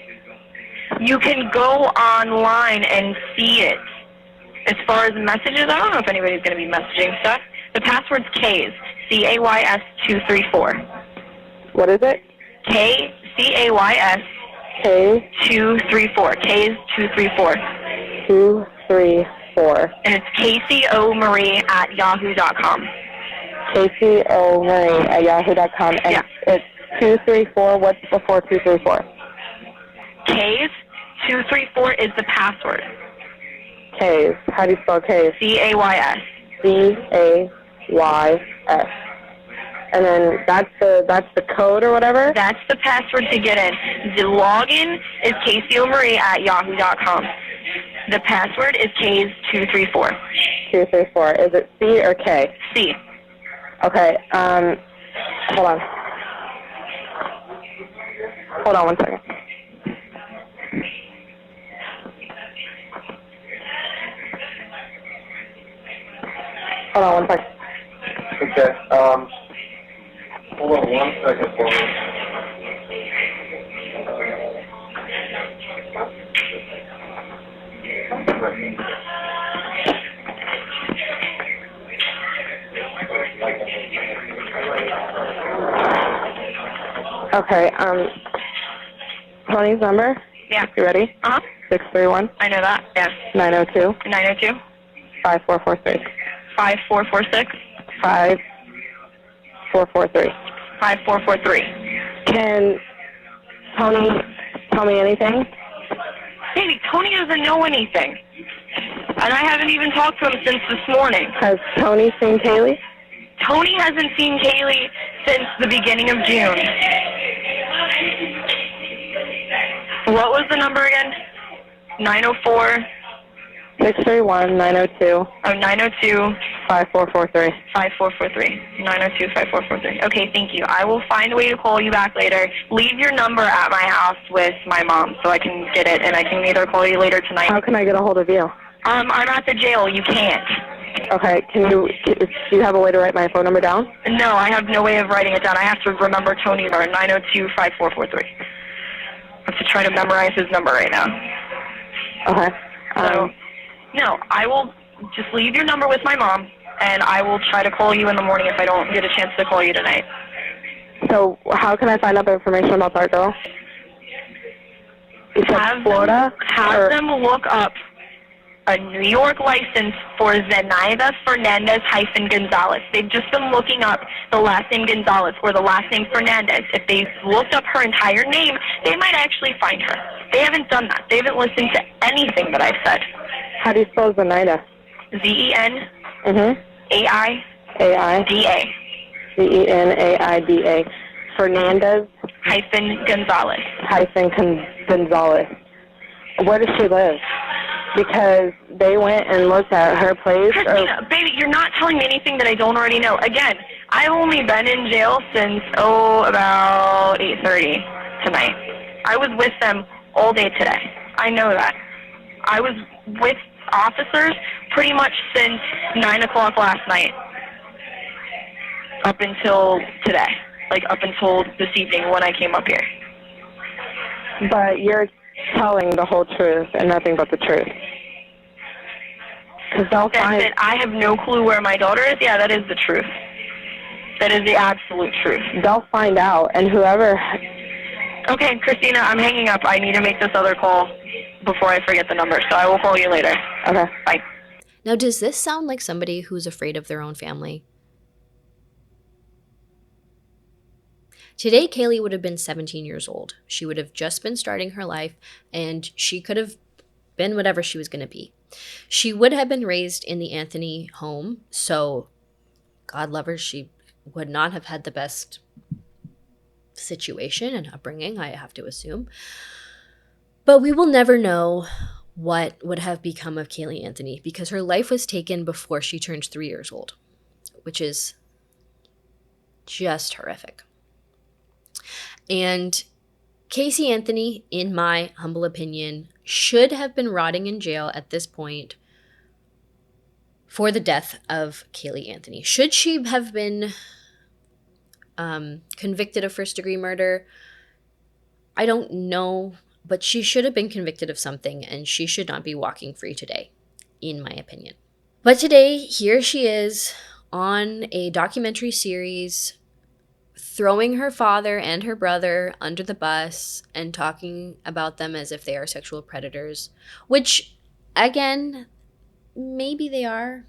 Speaker 13: You can go online and see it. As far as messages, I don't know if anybody's going to be messaging stuff. The password's Kays, C-A-Y-S 234.
Speaker 14: What is it?
Speaker 13: K-C-A-Y-S
Speaker 14: K
Speaker 13: 234. Kays 234.
Speaker 14: 234.
Speaker 13: And it's KCOMarie@yahoo.com.
Speaker 14: KCOMarie@yahoo.com. And
Speaker 13: yeah.
Speaker 14: It's 234. What's before 234?
Speaker 13: Kays 234 is the password.
Speaker 14: Kays. How do you spell Kays?
Speaker 13: C-A-Y-S.
Speaker 14: C-A-Y-S. And then that's the code or whatever?
Speaker 13: That's the password to get in. The login is KCOMarie@yahoo.com. The password is Kays 234.
Speaker 14: 234. Is it C or K?
Speaker 13: C.
Speaker 14: Okay. Hold on. Hold on 1 second. Hold on 1 second.
Speaker 15: Okay. Hold on 1 second for me.
Speaker 14: Okay, Tony's number?
Speaker 13: Yeah.
Speaker 14: You ready? 631?
Speaker 13: I know that, yeah.
Speaker 14: 902?
Speaker 13: 902?
Speaker 14: 5446.
Speaker 13: 5446?
Speaker 14: 5443.
Speaker 13: 5443.
Speaker 14: Can Tony tell me anything?
Speaker 13: Baby, Tony doesn't know anything. And I haven't even talked to him since this morning.
Speaker 14: Has Tony seen Caylee?
Speaker 13: Tony hasn't seen Caylee since the beginning of June. What was the number again? 904?
Speaker 14: 631 902.
Speaker 13: Oh, 902.
Speaker 14: 5443.
Speaker 13: 5443. 902 5443. Okay, thank you. I will find a way to call you back later. Leave your number at my house with my mom so I can get it, and I can either call you later tonight.
Speaker 14: How can I get a hold of you?
Speaker 13: I'm at the jail. You can't.
Speaker 14: Okay, do you have a way to write my phone number down?
Speaker 13: No, I have no way of writing it down. I have to remember Tony's number, 902 5443. I have to try to memorize his number right now.
Speaker 14: Okay.
Speaker 13: So, no, I will just leave your number with my mom, and I will try to call you in the morning if I don't get a chance to call you tonight.
Speaker 14: So how can I find out information about that girl? You said Florida?
Speaker 13: Have them look up a New York license for Zenaida Fernandez-Gonzalez. They've just been looking up the last name Gonzalez or the last name Fernandez. If they looked up her entire name, they might actually find her. They haven't done that. They haven't listened to anything that I've said.
Speaker 14: How do you spell Zenaida?
Speaker 13: Z-E-N-A-I-D-A.
Speaker 14: Zenaida. Fernandez?
Speaker 13: Gonzalez.
Speaker 14: Gonzalez. Where does she live? Because they went and looked at her place.
Speaker 13: Christina, baby, you're not telling me anything that I don't already know. Again, I've only been in jail since, about 8:30 tonight. I was with them all day today. I know that. I was with officers pretty much since 9 o'clock last night up until today, like up until this evening when I came up here.
Speaker 14: But you're telling the whole truth and nothing but the truth. Because they'll find...
Speaker 13: I have no clue where my daughter is? Yeah, that is the truth. That is the absolute truth.
Speaker 14: They'll find out, and whoever...
Speaker 13: Okay, Christina, I'm hanging up. I need to make this other call before I forget the number, so I will call you later.
Speaker 14: Okay.
Speaker 13: Bye.
Speaker 4: Now, does this sound like somebody who's afraid of their own family? Today, Caylee would have been 17 years old. She would have just been starting her life, and she could have been whatever she was going to be. She would have been raised in the Anthony home, so God love her, she would not have had the best situation and upbringing, I have to assume. But we will never know what would have become of Caylee Anthony because her life was taken before she turned 3 years old, which is just horrific. And Caylee Anthony, in my humble opinion, should have been rotting in jail at this point for the death of Caylee Anthony. Should she have been convicted of first-degree murder? I don't know, but she should have been convicted of something, and she should not be walking free today, in my opinion. But today, here she is on a documentary series throwing her father and her brother under the bus and talking about them as if they are sexual predators, which, again, maybe they are,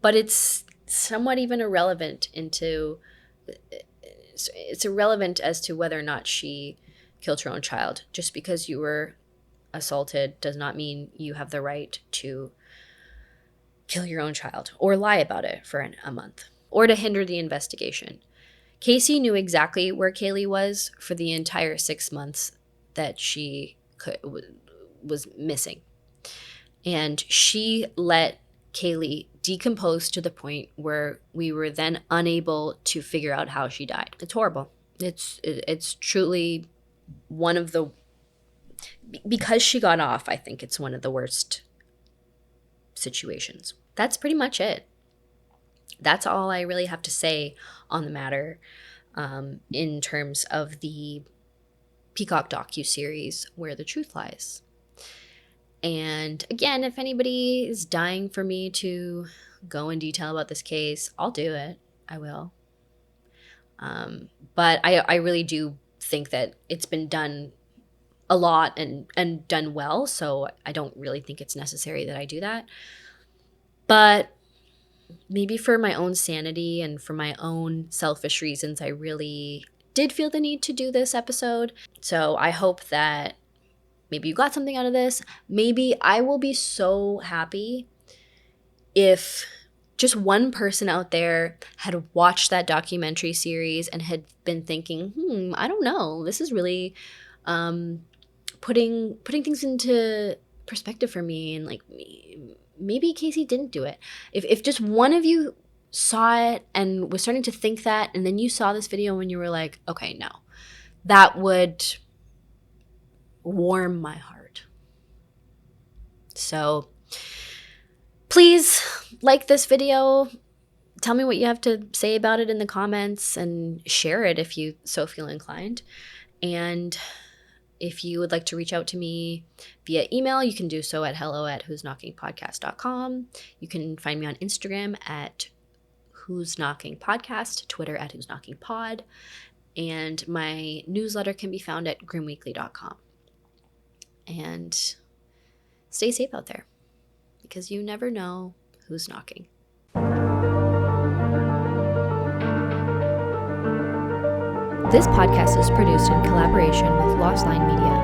Speaker 4: but it's somewhat even irrelevant it's irrelevant as to whether or not she killed her own child. Just because you were assaulted does not mean you have the right to kill your own child or lie about it for a month or to hinder the investigation. Casey knew exactly where Caylee was for the entire 6 months that she was missing. And she let Caylee decompose to the point where we were then unable to figure out how she died. It's horrible. It's truly one of the... Because she got off, I think it's one of the worst situations. That's pretty much it. That's all I really have to say on the matter in terms of the Peacock docuseries Where the Truth Lies. And again, if anybody is dying for me to go in detail about this case, I'll do it. I will. But I really do think that it's been done a lot and done well, so I don't really think it's necessary that I do that. But maybe for my own sanity and for my own selfish reasons, I really did feel the need to do this episode. So I hope that maybe you got something out of this. Maybe I will be so happy if just one person out there had watched that documentary series and had been thinking, I don't know, this is really putting things into perspective for me, and like maybe Casey didn't do it. If just one of you saw it and was starting to think that, and then you saw this video and you were like, okay, no, that would warm my heart. So please like this video. Tell me what you have to say about it in the comments and share it if you so feel inclined. And if you would like to reach out to me via email, you can do so at hello@whosknockingpodcast.com. You can find me on Instagram at whosknockingpodcast, Twitter at whosknockingpod, and my newsletter can be found at grimweekly.com. And stay safe out there, because you never know who's knocking. This podcast is produced in collaboration with Lost Line Media.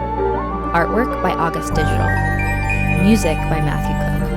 Speaker 4: Artwork by August Digital. Music by Matthew Cook.